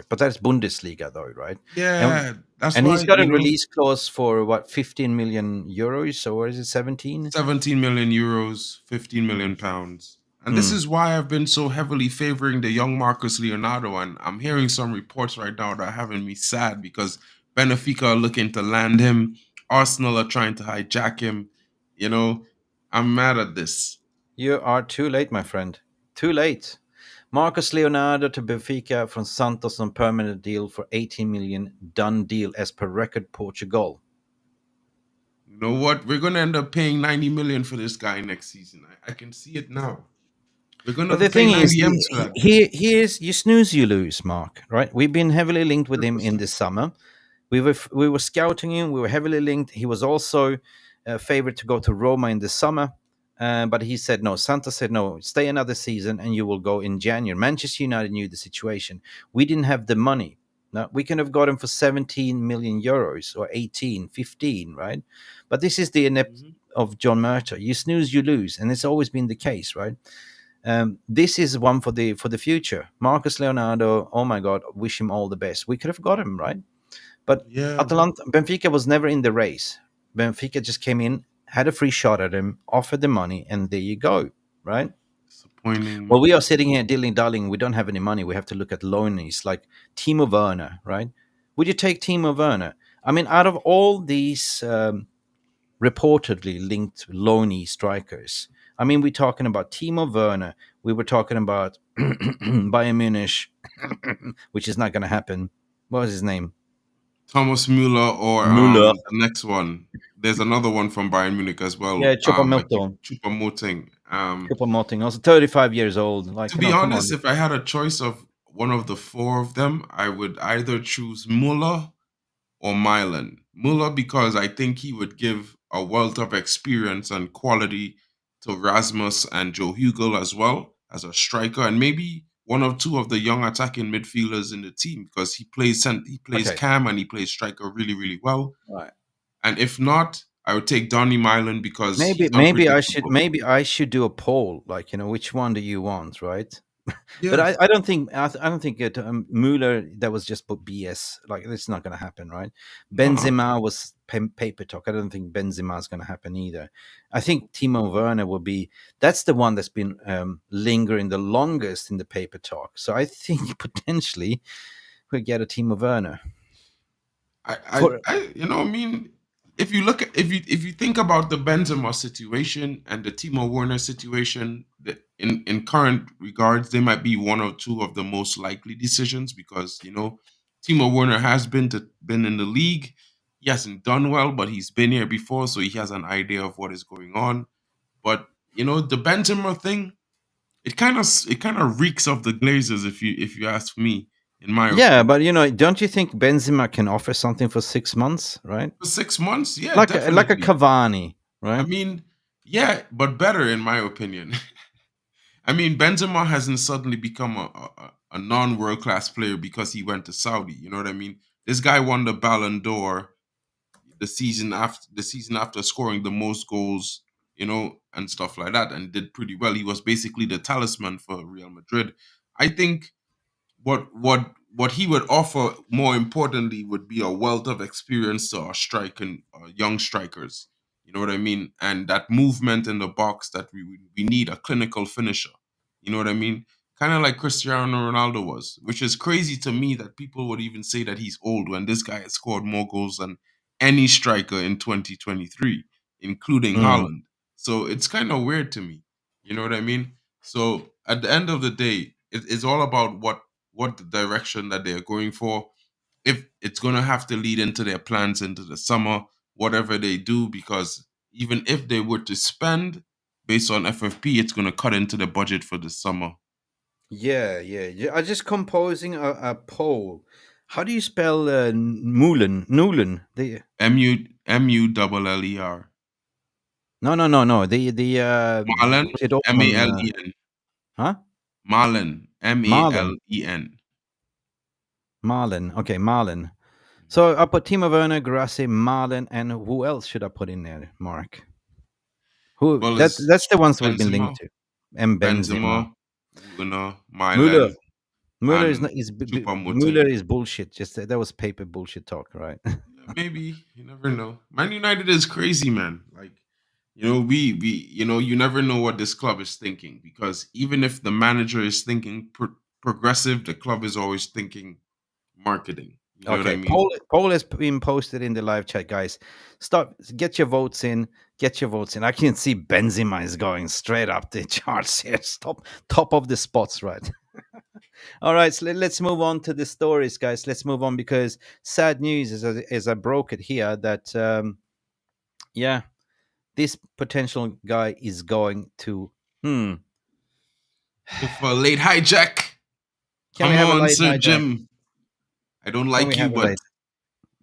But that's Bundesliga, though, right? And Yeah, that's and why he's got a release clause for what, 15 million euros, or is it 17? 17 million euros, 15 million pounds. And this Mm. is why I've been so heavily favoring the young Marcus Leonardo. And I'm hearing some reports right now that are having me sad because Benfica are looking to land him. Arsenal are trying to hijack him. You know, I'm mad at this. You are too late, my friend. Too late. Marcus Leonardo to Benfica from Santos on permanent deal for 18 million, done deal as per record Portugal. You know what? We're going to end up paying 90 million for this guy next season. I can see it now. We're going But to the pay thing is, 90 M's for that guy. here's you snooze, you lose, Mark. Right? We've been heavily linked with him in 100%. the summer. We were scouting him. We were heavily linked. He was also favored to go to Roma in the summer, but he said no. Santa said no. Stay another season, and you will go in January. Manchester United knew the situation. We didn't have the money. No, we can have got him for 17 million euros or 18, 15, right? But this is the inept Mhm. of John Mourthogh. You snooze, you lose, and it's always been the case, right? This is one for the future. Marcus Leonardo. Oh my God, wish him all the best. We could have got him, right? But Yeah, but Atalanta, Benfica was never in the race. Benfica just came in, had a free shot at him, offered the money, and there you go, right? disappointing. Well, we are sitting here dilly dallying. We don't have any money. We have to look at loanies like Timo Werner, right? Would you take Timo Werner? I mean, out of all these reportedly linked loanee strikers, I mean, we're talking about Timo Werner. We were talking about Bayern Munich, which is not going to happen. What was his name? Thomas Müller or Müller. the next one. There's another one from Bayern Munich as well. Yeah, I keep Choupo-Moting. Choupo-Moting. Choupo-Moting, also 35 years old. Like, To be come on. honest, if I had a choice of one of the four of them, I would either choose Müller or Milan. Muller because I think he would give a wealth of experience and quality to Rasmus and Joe Hugel as well as a striker, and maybe one or two of the young attacking midfielders in the team because he plays Okay. cam and he plays striker really really well. Right. And if not, I would take Donny Milan because Maybe he's maybe unpredictable. I should do a poll, like, which one do you want, right? But Yeah, I don't think I don't think it Mueller, that was just BS. Like, it's not going to happen, right? no, Benzema was paper talk. I don't think Benzema is going to happen either. I think Timo Werner will be. That's the one that's been lingering the longest in the paper talk. So I think potentially we'll get a Timo Werner. I mean, if you look at if you think about the Benzema situation and the Timo Werner situation, in current regards, they might be one or two of the most likely decisions because Timo Werner has been in the league. He hasn't done well, but he's been here before, so he has an idea of what is going on. But the Benzema thing, it kind of reeks of the Glazers, if you ask me, in my Yeah, opinion. but don't you think Benzema can offer something for 6 months, right? For 6 months, yeah, Like a definitely. Cavani, I right? mean, yeah, but better in my opinion. I mean, Benzema hasn't suddenly become a non-world class player because he went to Saudi. You know what I mean? This guy won the Ballon d'Or the season after scoring the most goals, and stuff like that, and did pretty well. He was basically the talisman for Real Madrid. I think what he would offer more importantly would be a wealth of experience to our striking young strikers. You know what I mean? And that movement in the box that we need a clinical finisher. You know what I mean? Kind of like Cristiano Ronaldo was, which is crazy to me that people would even say that he's old when this guy has scored more goals than any striker in 2023, including Mm. Haaland. So it's kind of weird to me. You know what I mean? So at the end of the day, it's all about what the direction that they're going for. If it's going to have to lead into their plans into the summer, whatever they do, because even if they were to spend based on FFP, it's going to cut into the budget for the summer. Yeah. I'm just composing a poll. How do you spell Newland? Newland. The Muller. no. The Malen, Borussia Dortmund. Malen. Huh? Malen, Marlin. Malen. Marlin. Okay, Marlin. So I put Timo Werner, Grassi, Marlin, and who else should I put in there, Mark? Who? Well, That's it's the ones we've been Benzema, linked to. And Benzema. Werner, Müller. Milan, Müller is not and is Choupo-Moting. Müller is bullshit. Just that was paper bullshit talk, right? Maybe you never know. Man United is crazy, man. Like, you never know what this club is thinking because even if the manager is thinking progressive, the club is always thinking marketing. You know what I Okay, mean? poll has been posted in the live chat, guys. Start, get your votes in. Get your votes in. I can see Benzema is going straight up the charts here. Top of the spots, right? All right, so let's move on to the stories, guys. Let's move on because sad news is, as I broke it here, that yeah, this potential guy is going to. Go for a late hijack. Can we Come have a on, late Sir hijack? Jim. I don't Can we like you, have a but late?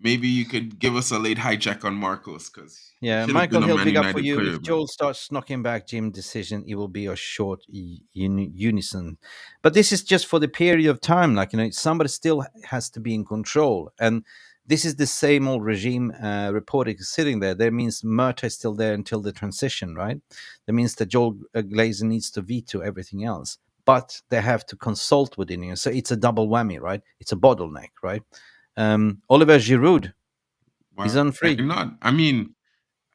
maybe you could give us a late hijack on Marcos because he Yeah, should have Michael been a Hill, Man big up for United you. player, If man. Joel starts knocking back Jim decision, it will be a short unison. But this is just for the period of time. Like, somebody still has to be in control. And this is the same old regime reporting sitting there. That means Murta is still there until the transition, right? That means that Joel Glazer needs to veto everything else. But they have to consult with Ineos. So it's a double whammy, right? It's a bottleneck, right? Oliver Giroud, he's Why on free. not? I mean,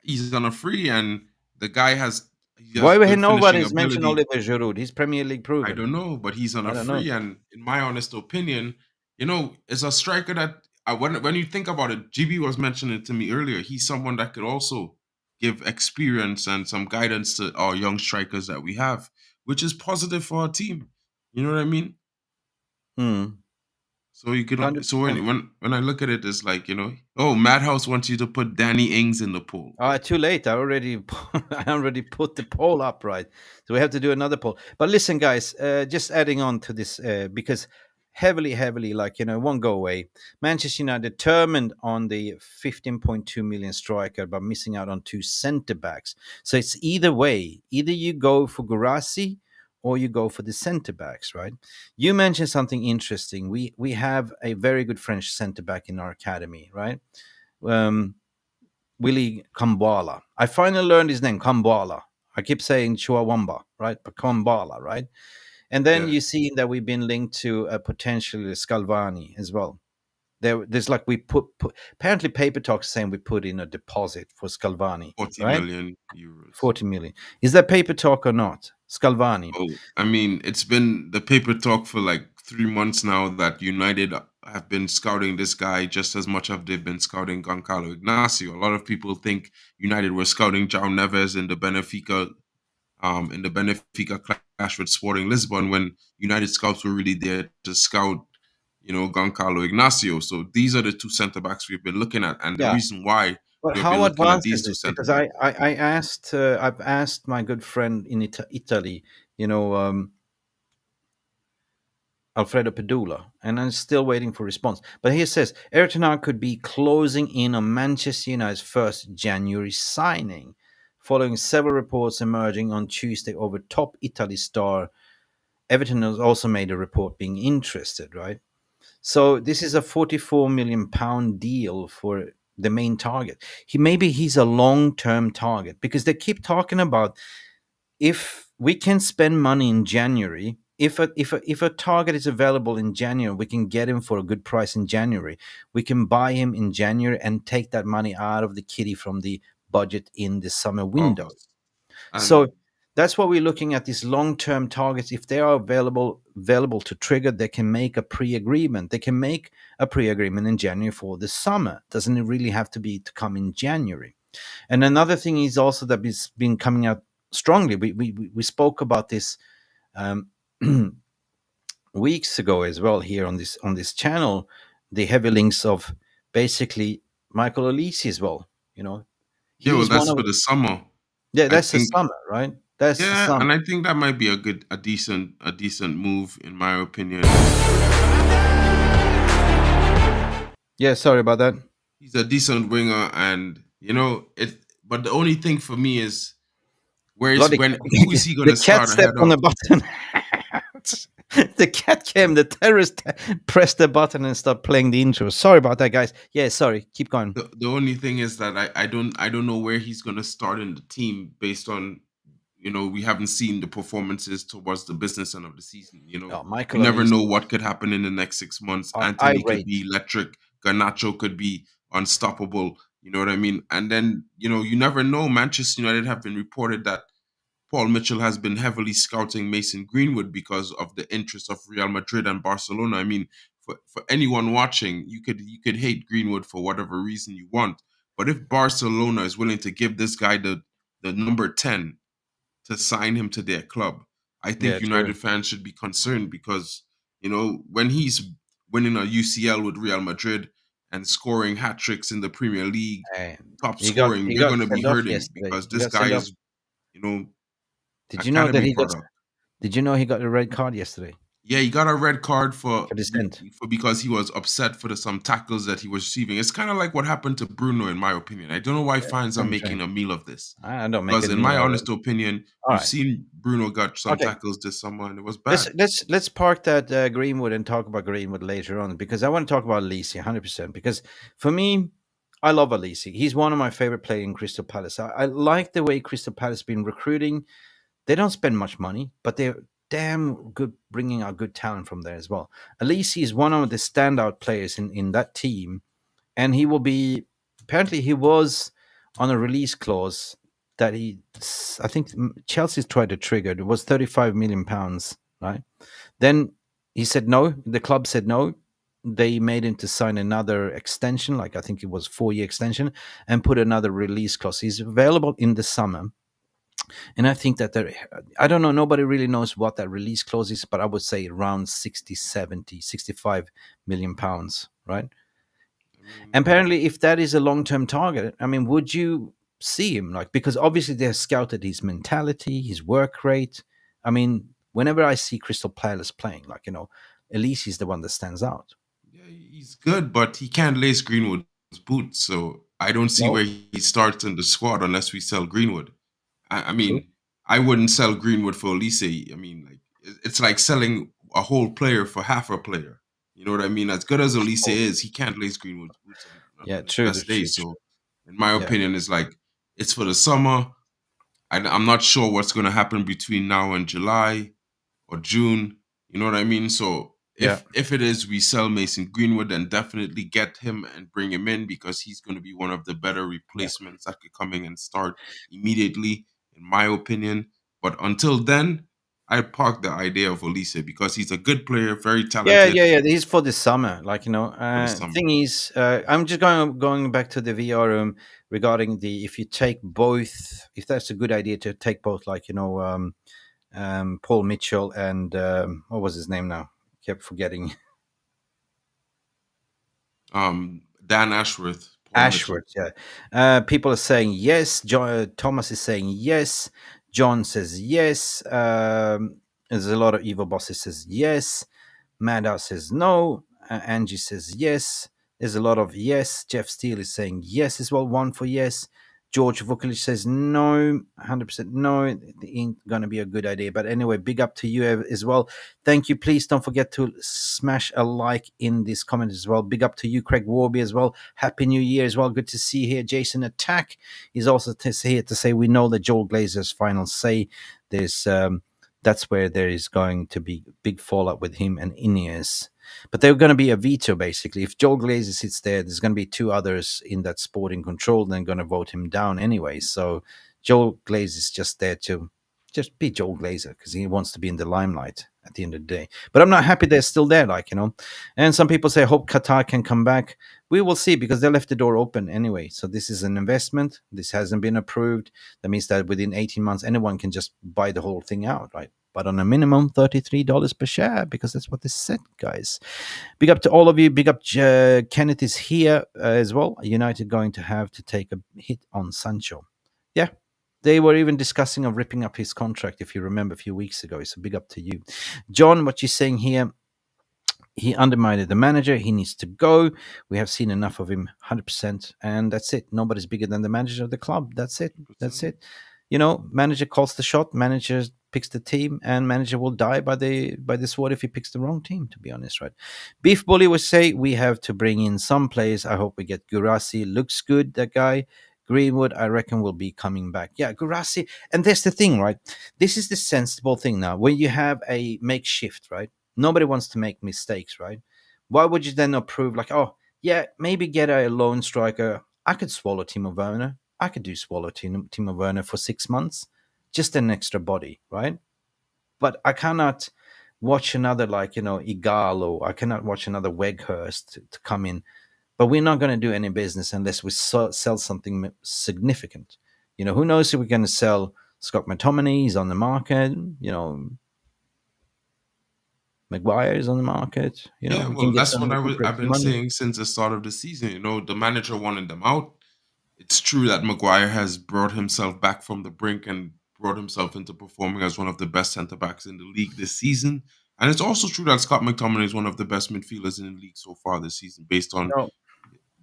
he's on a free, and the guy he has Why would good finishing nobody's mentioned ability. Oliver Giroud? He's Premier League I proven. don't know, but he's on I a don't know. free, and in my honest opinion, it's a striker that when you think about it, GB was mentioning it to me earlier. He's someone that could also give experience and some guidance to our young strikers that we have, which is positive for our team. You know what I mean? Hmm. So you can. So 100%. when I look at it, it's like, oh, Madhouse wants you to put Danny Ings in the pool. Too late. I already I already put the poll up, right? So we have to do another poll. But listen, guys, just adding on to this, because heavily, like, it won't go away. Manchester United determined on the 15.2 million striker, but missing out on two centre backs. So it's either way. Either you go for Guirassy or you go for the centre backs, right? You mentioned something interesting. We have a very good French centre back in our academy, right? Um, Willie Kambwala. I finally learned his name, Kambwala. I keep saying Chuawamba, right? But Kambwala, right? And then Yeah, you see that we've been linked to potentially Scalvani as well. There's like we put apparently paper talks saying we put in a deposit for Scalvani, 40 right? million euros. 40 million. Is that paper talk or not? Scalvani. Oh, I mean, it's been the paper talk for like 3 months now that United have been scouting this guy just as much as they've been scouting Goncalo Ignacio. A lot of people think United were scouting João Neves in the Benfica clash with Sporting Lisbon when United scouts were really there to scout, Goncalo Ignacio. So these are the two centre backs we've been looking at, and the Yeah. reason why But we've how been looking at advanced is these two this? centre Because backs. I've asked my good friend in Italy, you know, Alfredo Pedula, and I'm still waiting for response. But here says Erik Ten Hag could be closing in on Manchester United's first January signing, following several reports emerging on Tuesday over top Italy star. Everton has also made a report being interested, right? So this is a 44 million pound deal for the main target. He's a long term target because they keep talking about if we can spend money in January, if a target is available in January, we can get him for a good price in January. We can buy him in January and take that money out of the kitty from the budget in the summer window. August. So And that's what we're looking at, these long-term targets. If they are available to trigger, they can make a pre-agreement. They can make a pre-agreement in January for the summer. Doesn't it really have to be to come in January? And another thing is also that has been coming out strongly. We spoke about this um, weeks ago as well here on this channel. The heavy links of basically Michael Olise as well. yeah, well, He's one that's of for the summer. yeah. I That's the think, summer, right? That's the yeah, summer. and I think that might be a decent move in my opinion. Yeah, sorry about that. He's a decent winger, and it. But the only thing for me is Bloody who is he going the to cat start stepped ahead on of? the button. The cat came. The terrorist pressed the button and started playing the intro. Sorry about that, guys. Yeah, sorry. Keep going. The only thing is that I don't know where he's going to start in the team based on we haven't seen the performances towards the business end of the season. Oh, You Michael never Olise, know what could happen in the next 6 months. Anthony could irate. be electric. Garnacho could be unstoppable. You know what I mean? And then you never know. Manchester United have been reported that Paul Mitchell has been heavily scouting Mason Greenwood because of the interest of Real Madrid and Barcelona. I mean, for anyone watching, you could hate Greenwood for whatever reason you want, but if Barcelona is willing to give this guy the number 10 to sign him to their club, I Yeah, think true. United fans should be concerned because when he's winning a UCL with Real Madrid and scoring hat tricks in the Premier League, Hey, top he got scoring, he they're got going to be sent off hurting yesterday. because He this got guy sent off. is you know Did you know that academy he got? product. Did you know he got a red card yesterday Yeah, he got a red card for for dissent? because he was upset for some tackles that he was receiving. It's kind of like what happened to Bruno, in my opinion. I don't know why fans are Same thing. making a meal of this I don't make because, a in meal my out of it. honest opinion, All we've right. seen Bruno got some Okay. tackles this summer and it was Let's bad. let's let's park that Greenwood and talk about Greenwood later on because I want to talk about Alisi 100%. Because for me, I love Alisi. He's one of my favorite players in Crystal Palace. I like the way Crystal Palace has been recruiting. They don't spend much money, but they're damn good bringing out good talent from there as well. Alisi is one of the standout players in that team, and he will be. Apparently, he was on a release clause that I think Chelsea's tried to trigger. It was 35 million pounds, right? Then he said no. The club said no. they made him to sign another extension, like I think it was 4 year extension, and put another release clause. He's available in the summer, and I think that there, I don't know, nobody really knows what that release clause is, but I would say around 60, 70, 65 million pounds, right? I mean, Apparently, if that is a long term target, I mean, would you see him like? Because obviously they have scouted his mentality, his work rate. I mean, whenever I see Crystal Palace playing, like Elise is the one that stands out. yeah, he's good, but he can't lace Greenwood's boots. So I don't see No, where he starts in the squad unless we sell Greenwood. I true. mean, I wouldn't sell Greenwood for Elise. I mean, like it's like selling a whole player for half a player. You know what I mean? As good as Elise Oh, is, he can't lace Greenwood's boots yeah, on his true, best true, days. true. So, in my Yeah, opinion, it's like it's for the summer. I'm not sure what's going to happen between now and July or June. You know what I mean? So yeah, if it is we sell Mason Greenwood, then definitely get him and bring him in because he's going to be one of the better yeah. replacements that could come in and start immediately, in my opinion. But until then, I park the idea of Olise because he's a good player, very Yeah, talented yeah, yeah. This is for the summer. Like for the summer. thing is, I'm just going back to the VR room regarding the if you take both, if that's a good idea to take both, like Paul Mitchell and what was his name now? Kept forgetting. Dan Ashworth, Paul Mitchell. Ashworth. Yeah, people are saying yes. Thomas is saying yes. John says yes. There's a lot of evil bosses says yes. Maddow says no. Angie says yes. There's a lot of yes. Jeff Steele is saying yes as well. One for yes. George Vukovic says no, 100% no. It ain't going to be a good idea. But anyway, big up to you as well. Thank you. Please don't forget to smash a like in this comment as well. Big up to you, Craig Warby, as well. Happy New Year as well. Good to see you here. Jason Attack is also here to say we know that Joel Glazer's final say. There's that's where there is going to be big fallout with him and Ineos. But they're going to be a veto, basically. If Joel Glazer sits there, there's going to be two others in that sporting control, then going to vote him down anyway. So Joel Glazer is just there to just be Joel Glazer because he wants to be in the limelight at the end of the day. But I'm not happy they're still there, And some people say, hope Qatar can come back. We will see because they left the door open anyway. So this is an investment. This hasn't been approved. That means that within 18 months, anyone can just buy the whole thing out, right? But on a minimum $33 per share because that's what they said, guys. Big up to all of you. Big up, Kenneth is here as well. United going to have to take a hit on Sancho. Yeah, they were even discussing of ripping up his contract, if you remember, a few weeks ago. So big up to you. John, what you're saying here, he undermined the manager. He needs to go. We have seen enough of him, 100%. And that's it. Nobody's bigger than the manager of the club. That's it. That's 100%. it. Manager calls the shot, manager picks the team, and manager will die by the sword if he picks the wrong team, to be honest, right? Beef Bully would say we have to bring in some players. I hope we get Gurasi. Looks good, that guy. Greenwood, I reckon, will be coming back. Yeah, Gurasi. And that's the thing, right? This is the sensible thing now. When you have a makeshift, right? Nobody wants to make mistakes, right? Why would you then approve, like, oh, yeah, maybe get a lone striker? I could swallow Timo Werner. I could do swallow Timo Werner for 6 months, just an extra body, right? But I cannot watch another Igalo. I cannot watch another Weghurst to come in. But we're not going to do any business unless we sell something significant. Who knows if we're going to sell Scott McTominay? He's on the market. Maguire is on the market. Yeah, We can well, get that's what some good I've been money. saying since the start of the season. The manager wanted them out. It's true that Maguire has brought himself back from the brink and brought himself into performing as one of the best centre backs in the league this season. And it's also true that Scott McTominay is one of the best midfielders in the league so far this season, based on No.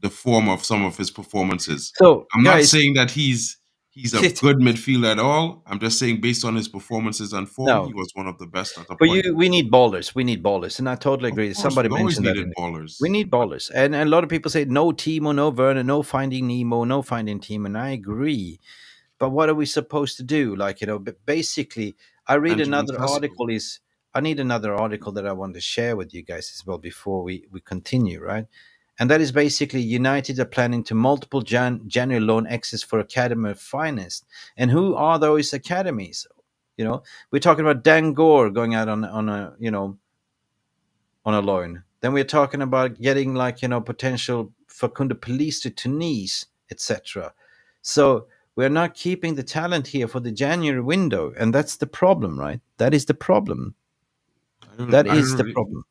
the form of some of his performances. So, I'm not guys, saying that he's a sit. good midfielder at all. I'm just saying based on his performances and form, he No, was one of the best at a for point. you, we need ballers. We need ballers, and I totally Of agree. course, Somebody we always mentioned that needed we ballers. need But ballers, and a lot of people say no Timo, no Werner, no finding Nemo, no finding Timo, and I agree. But what are we supposed to do? But basically, I read Benjamin another Sesko. article. I need another article that I want to share with you guys as well before we continue, right? And that is basically United are planning to multiple January loan access for academy finest. And who are those academies? We're talking about Dan Gore going out on a loan. Then we're talking about getting like potential Facundo Police to Tunis, etc. So we're not keeping the talent here for the January window, and that's the problem, right? That is the problem. That I is don't the really. problem.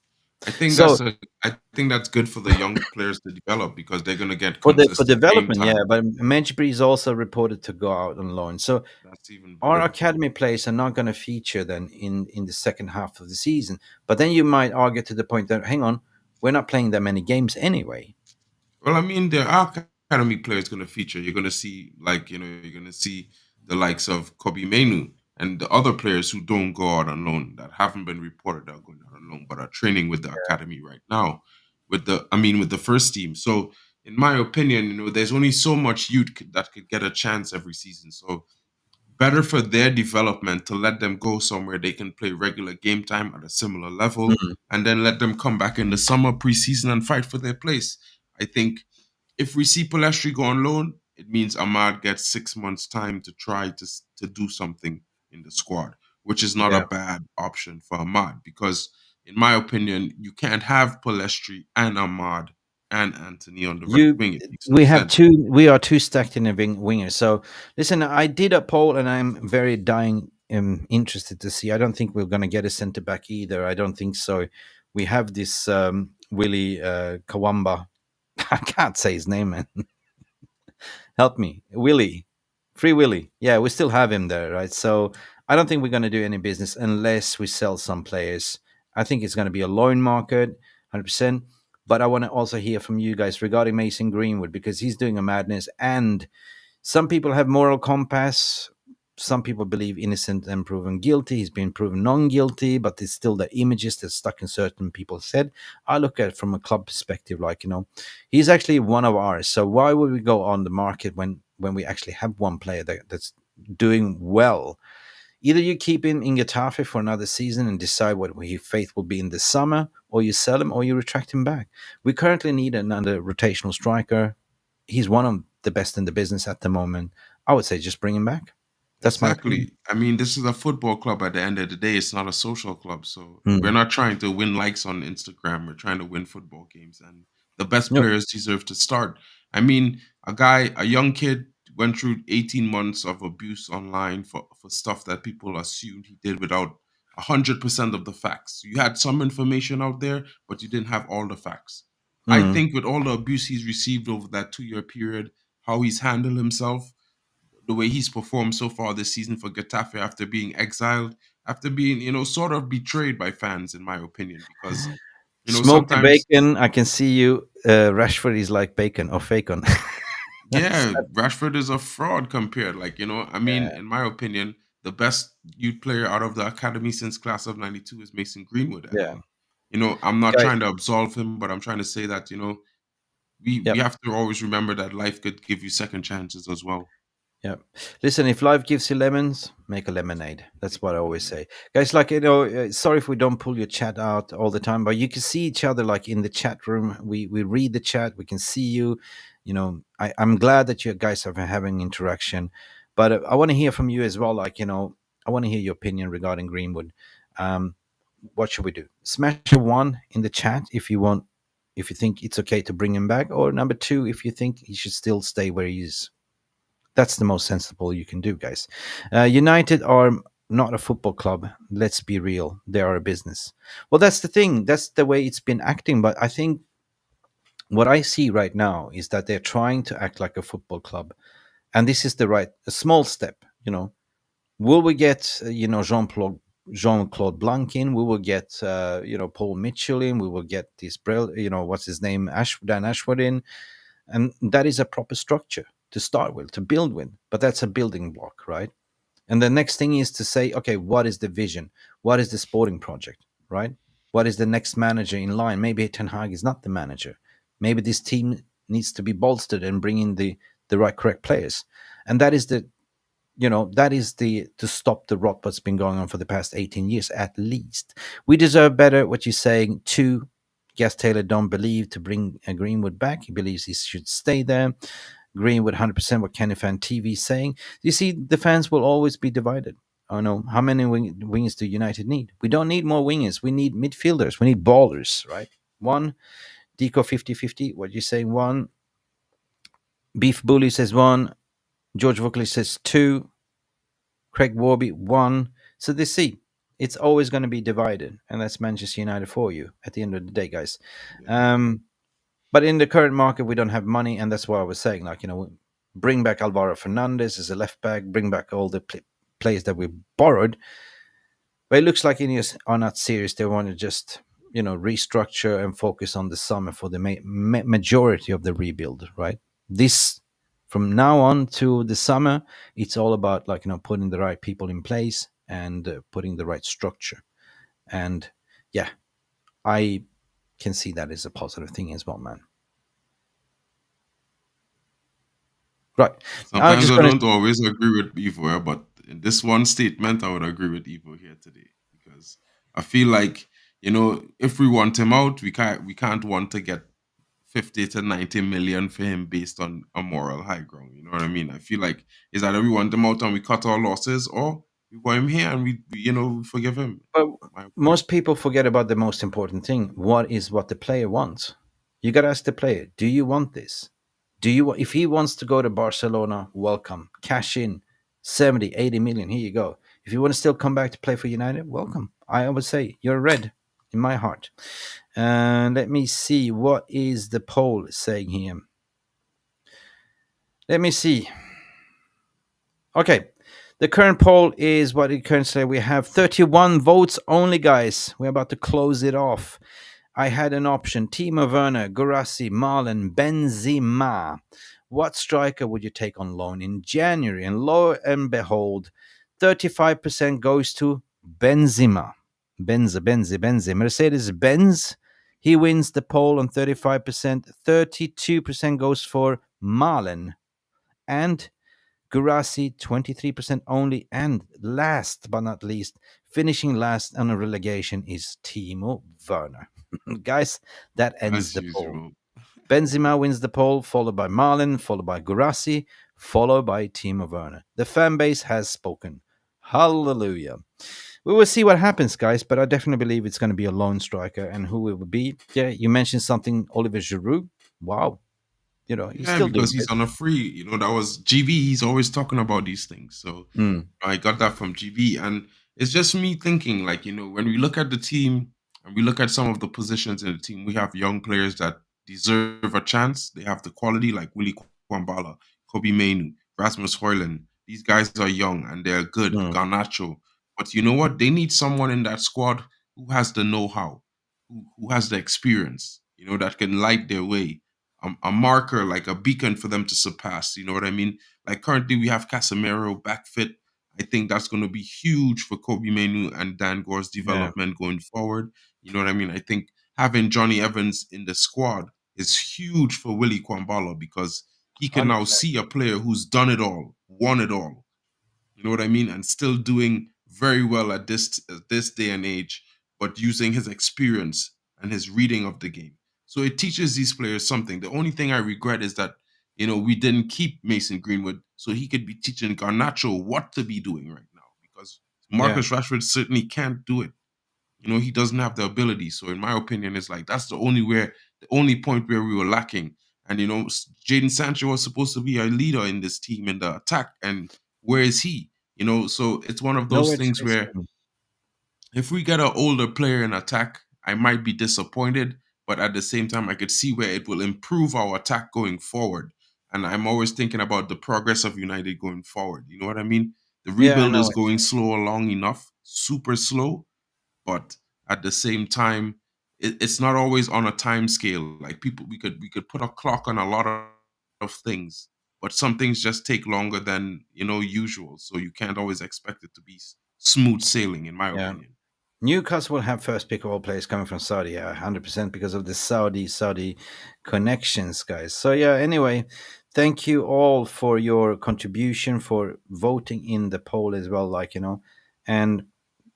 I think So I think that's good for the young players to develop because they're gonna get for consistent game development, yeah, time. but Menchbury is also reported to go out on loan. So That's even our better. academy players are not going to feature then in the second half of the season. But then you might argue to the point that hang on, we're not playing that many games anyway. Well, I mean, there are academy players going to feature. You're going to see, like, you're going to see the likes of Kobe Mainu and the other players who don't go out on loan that haven't been reported that are going out on loan, but are training with the academy right now. With the first team. So, in my opinion, there's only so much youth that could get a chance every season. So, better for their development to let them go somewhere they can play regular game time at a similar level Mm. and then let them come back in the summer preseason and fight for their place. I think if we see Palestri go on loan, it means Ahmad gets 6 months time to try to do something in the squad, which is not a Yeah. bad option for Ahmad because in my opinion, you can't have Palestri and Ahmad and Anthony on the right You wing. It makes no we have sense. two we are two stacked in a winger. So listen, I did a poll and I'm very dying interested to see. I don't think we're going to get a centre back either. I don't think so. We have this Willie Kawamba. I can't say his name, man. Help me. Willie. Free Willie. Yeah, we still have him there, right? So I don't think we're going to do any business unless we sell some players. I think it's going to be a loan market, 100%. But I want to also hear from you guys regarding Mason Greenwood because he's doing a madness. And some people have moral compass. Some people believe innocent and proven guilty. He's been proven non-guilty, but it's still the images that's stuck in certain people's head. I look at it from a club perspective, like he's actually one of ours. So why would we go on the market when we actually have one player that's doing well? Either you keep him in Getafe for another season and decide what his fate will be in the summer, or you sell him, or you retract him back. We currently need another rotational striker. He's one of the best in the business at the moment. I would say just bring him back. That's my opinion. Exactly. I mean, this is a football club at the end of the day. It's not a social club. So we're Mm. not trying to win likes on Instagram. We're trying to win football games. And the best No. players deserve to start. I mean, a young kid went through 18 months of abuse online for stuff that people assumed he did without 100% of the facts. You had some information out there, but you didn't have all the facts. I Mm. think with all the abuse he's received over that 2 year period, how he's handled himself, the way he's performed so far this season for Getafe after being exiled, after being, sort of betrayed by fans, in my opinion, because, Smoke the sometimes, bacon. I can see you. Rashford is like bacon or bacon. yeah, Rashford is a fraud compared. Like, I mean, Yeah. in my opinion, the best youth player out of the academy since class of 92 is Mason Greenwood. Yeah. And, I'm not Guy. trying to absolve him, but I'm trying to say that, we Yep. have to always remember that life could give you second chances as well. Yeah. Listen, if life gives you lemons, make a lemonade. That's Make a what I always lemonade. say. Guys, like, sorry if we don't pull your chat out all the time, but you can see each other like in the chat room. We read the chat, we can see you. I'm glad that you guys are having interaction, but I want to hear from you as well. Like, I want to hear your opinion regarding Greenwood. Um, what should we do? Smash a one in the chat if you want, if you think it's okay to bring him back, or number two, if you think he should still stay where he is. That's the most sensible you can do, guys. United are not a football club. Let's be real. They are a business. Well, that's the thing. That's the way it's been acting. But I think what I see right now is that they're trying to act like a football club. And this is a small step. Will we get, Jean-Claude Blanc in? We will get, Paul Mitchell in. We will get this, what's his name? Dan Ashworth in. And that is a proper structure to start with, to build with. But that's a building block, right? And the next thing is to say, okay, what is the vision? What is the sporting project, right? What is the next manager in line? Maybe Ten Hag is not the manager. Maybe this team needs to be bolstered and bring in the right, correct players. And that is the to stop the rot what's been going on for the past 18 years at least. We deserve better. What you're saying, two, Gas Taylor don't believe to bring Greenwood back. He believes he should stay there. Greenwood 100% what Kenny Fan TV is saying. You see, the fans will always be divided. I know how many wingers do United need? We don't need more wingers. We need midfielders. We need ballers, right? 1. Deco 5050, what you saying? 1. Beef Bully says 1. George Vockley says 2. Craig Warby 1. So they see it's always going to be divided, and that's Manchester United for you at the end of the day, guys. Definitely. Um, but in the current market, we don't have money, and that's what I was saying. Like, bring back Alvaro Fernandez as a left back, bring back all the players that we borrowed. But it looks like Ineos are not serious. They want to just, restructure and focus on the summer for the majority of the rebuild, right? This, from now on to the summer, it's all about, like, putting the right people in place and putting the right structure. And yeah, I can see that as a positive thing as well, man. Right. Now I'm Sometimes just I going to. don't always agree with Evo, but in this one statement, I would agree with Evo here today because I feel like if we want him out, we can't want to get 50 to 90 million for him based on a moral high ground. You know what I mean? I feel like is either we want him out and we cut our losses, or we want him here and we forgive him. But My opinion. most people forget about the most important thing. What the player wants? You got to ask the player, do you want this? If he wants to go to Barcelona, welcome. Cash in 70, 80 million. Here you go. If you want to still come back to play for United, welcome. I would say you're red in my heart. Let me see. What is the poll saying here? Let me see. Okay. The current poll is what it currently says. We have 31 votes only, guys. We're about to close it off. I had an option: Timo Werner, Guirassy, Marlon, Benzema. What striker would you take on loan in January? And lo and behold, 35% goes to Benzema. Benze. Mercedes Benz. He wins the poll on 35%. 32% goes for Marlon. And Guirassy, 23% only. And last but not least, finishing last on a relegation is Timo Werner. Guys, that ends As the poll. usual. Benzema wins the poll, followed by Marlon, followed by Guirassy, followed by Timo Werner. The fan base has spoken. Hallelujah. We will see what happens, guys, but I definitely believe it's going to be a lone striker. And who it would be? Yeah, you mentioned something, Oliver Giroud. Wow. He's Yeah, still because doing he's good. on a free. That was GV. He's always talking about these things. So Mm, I got that from GV. And it's just me thinking, like, when we look at the team and we look at some of the positions in the team, we have young players that deserve a chance. They have the quality, like Willie Kwambala, Kobe Mainu, Rasmus Hoyland. These guys are young and they're good. mm, Garnacho. But you know what? They need someone in that squad who has the know-how, who has the experience, that can light their way, a marker, like a beacon for them to surpass. You know what I mean? Like currently we have Casemiro back fit. I think that's going to be huge for Kobe Menu and Dan Gore's yeah, development going forward. You know what I mean? I think having Johnny Evans in the squad is huge for Willie Kwambala because he can now 100%. see a player who's done it all, won it all. You know what I mean? And still doing very well at this day and age, but using his experience and his reading of the game. So it teaches these players something. The only thing I regret is that we didn't keep Mason Greenwood so he could be teaching Garnacho what to be doing right now because Yeah. Marcus Rashford certainly can't do it. He doesn't have the ability. So in my opinion, it's like that's the only point where we were lacking. And Jadon Sancho was supposed to be a leader in this team in the attack, and where is he? So it's one of those Nowhere to things be where seen. if we get an older player in attack, I might be disappointed, but at the same time, I could see where it will improve our attack going forward. And I'm always thinking about the progress of United going forward. You know what I mean? The Yeah, I rebuild know is what you're going saying. slow along enough, super slow, but at the same time, it's not always on a time scale. Like people, we could put a clock on a lot of things, but some things just take longer than usual. So you can't always expect it to be smooth sailing, in my Yeah. opinion. Newcastle will have first pick of all players coming from Saudi, yeah, 100% because of the Saudi connections, guys. So yeah, anyway, thank you all for your contribution, for voting in the poll as well, and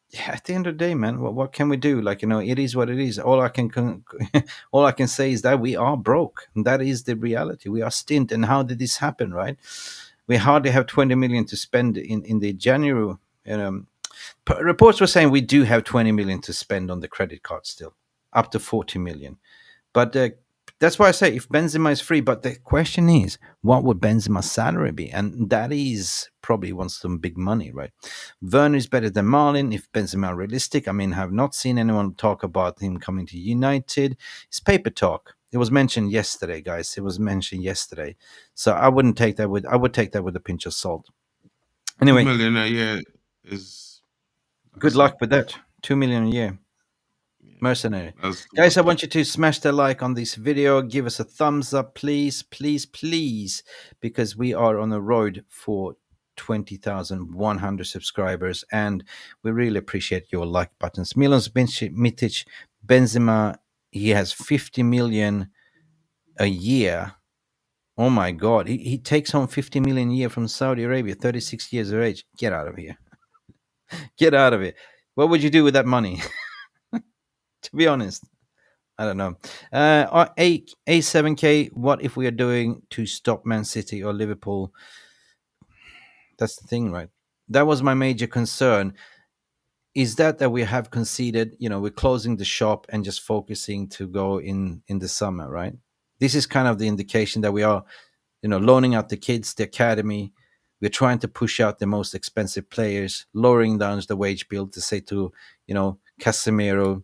yeah, at the end of the day, man, what can we do? It is what it is. All I can all I can say is that we are broke. And that is the reality. We are stint. And how did this happen, right? We hardly have 20 million to spend in the January. Reports were saying we do have 20 million to spend on the credit card still, up to 40 million. But that's why I say if Benzema is free. But the question is, what would Benzema's salary be? And that is probably wants some big money, right? Werner is better than Marlin. If Benzema realistic, I mean, have not seen anyone talk about him coming to United. It's paper talk. It was mentioned yesterday, guys. It was mentioned yesterday. So I wouldn't take that with. I would take that with a pinch of salt. 2 Anyway, million a year is good that's not luck with that. 2 million a year. yeah, Mercenary. that's too Guys, I much. want you to smash the like on this video. Give us a thumbs up, please, please, please, because we are on the road for 20,100 subscribers, and we really appreciate your like buttons. Milos Mitic, Benzema, he has 50 million a year. Oh my God. He takes home 50 million a year from Saudi Arabia, 36 years of age. Get out of here. Get out of it. What would you do with that money? To be honest. I don't know. A7K, what if we are doing to stop Man City or Liverpool? That's the thing, right? That was my major concern. Is that we have conceded, we're closing the shop and just focusing to go in the summer, right? This is kind of the indication that we are, loaning out the kids, the academy. We're trying to push out the most expensive players, lowering down the wage bill to say to, Casemiro,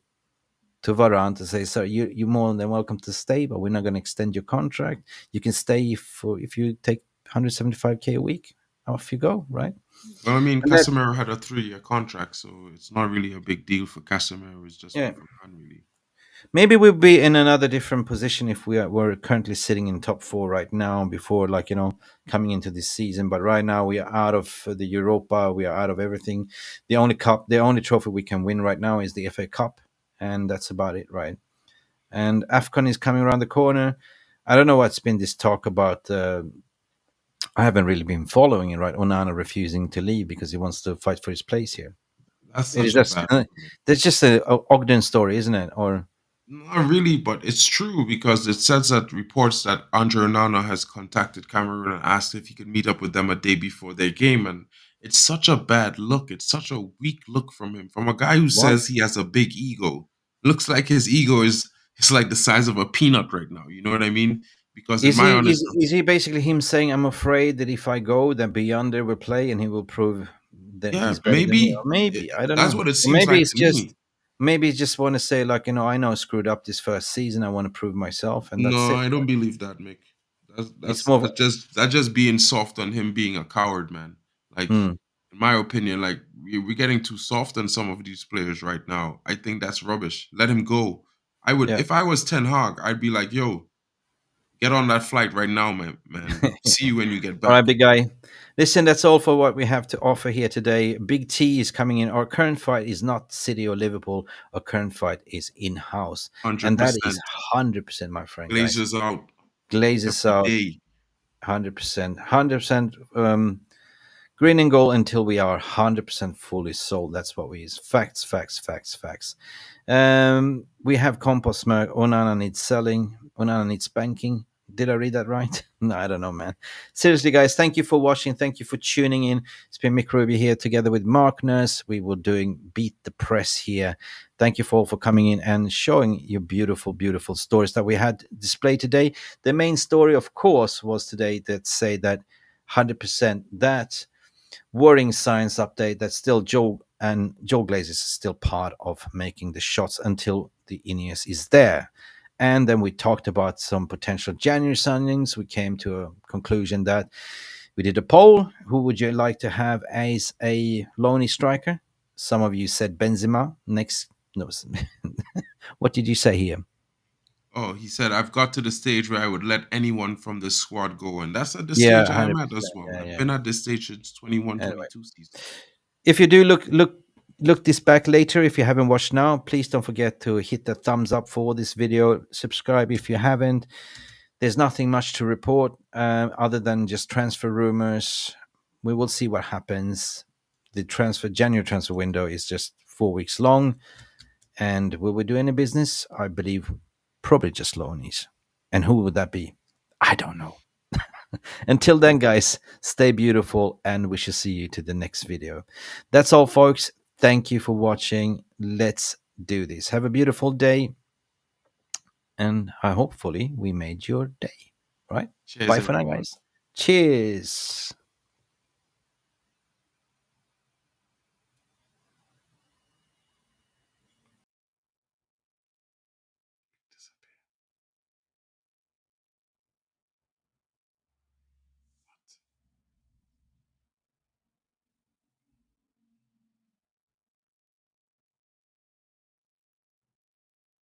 to Varane to say, "Sir, you're more than welcome to stay, but we're not going to extend your contract. You can stay if you take 175K a week. Off you go, right?" Well, I mean, And that, Casemiro had a 3-year contract, so it's not really a big deal for Casemiro. It's just yeah, for Varane, really. maybe we'll be in another different position if we're currently sitting in top four right now. Before, coming into this season, but right now we are out of the Europa. We are out of everything. The only trophy we can win right now is the FA Cup, and that's about it, right? And AFCON is coming around the corner. I don't know what's been this talk about. I haven't really been following it, right? Onana refusing to leave because he wants to fight for his place here. That's It is such a just bad look. that's just a Ogden story, isn't it? Or Not really, but it's true because it says that reports that Andre Onana has contacted Cameroon and asked if he could meet up with them a day before their game, and it's such a bad look. It's such a weak look from him, from a guy who what says he has a big ego. Looks like his ego is like the size of a peanut right now. You know what I mean? Because in is my he? honest, Is he basically him saying, "I'm afraid that if I go, then Beyonder will play and he will prove that yeah, he's better than me"? maybe Or maybe I don't that's know. what it Or seems like to me. maybe he just want to say I know I screwed up this first season. I want to prove myself, and that's No, it. I don't believe that, Mick. That's It's that's more. that's just that's just being soft on him being a coward, man. Like, Hmm, in my opinion, like we're getting too soft on some of these players right now. I think that's rubbish. Let him go. I would, yeah. if I was Ten Hag, I'd be like, yo, get on that flight right now, man. Man, see you when you get All right, back. big guy. Listen, that's all for what we have to offer here today. Big T is coming in. Our current fight is not City or Liverpool. Our current fight is in house. Hundred And that is percent. 100%, my friend, guys. Glazers out Glazes every out day. 100%. 100% green and gold until we are 100% fully sold. That's what we use. Facts, facts, facts, facts. We have Compost Smirk. Onana needs selling. Onana needs banking. Did I read that right? No, I don't know, man. Seriously, guys, thank you for watching. Thank you for tuning in. It's been Mick Ruby here together with Mark Nurse. We were doing Beat the Press here. Thank you for all for coming in and showing your beautiful, beautiful stories that we had displayed today. The main story, of course, was today that say that 100% that worrying science update that still Joel Glazer is still part of making the shots until the Ineos is there. And then we talked about some potential January signings. We came to a conclusion that we did a poll. Who would you like to have as a lonely striker? Some of you said Benzema. Next, no, what did you say here? Oh, he said, I've got to the stage where I would let anyone from the squad go. And that's at the Yeah, stage I am 100%. at as well. Yeah, I've yeah. been at this stage since 21, Anyway, 22 season. if you do look this back later, if you haven't watched now, please don't forget to hit the thumbs up for this video. Subscribe if you haven't. There's nothing much to report other than just transfer rumors. We will see what happens. The January transfer window is just 4 weeks long, and will we do any business? I believe probably just loanies. And who would that be? I don't know. Until then, guys, stay beautiful, and we shall see you to the next video. That's all, folks. Thank you for watching. Let's do this. Have a beautiful day, and hopefully we made your day. Right? Cheers, Bye for now, everyone. guys. Cheers.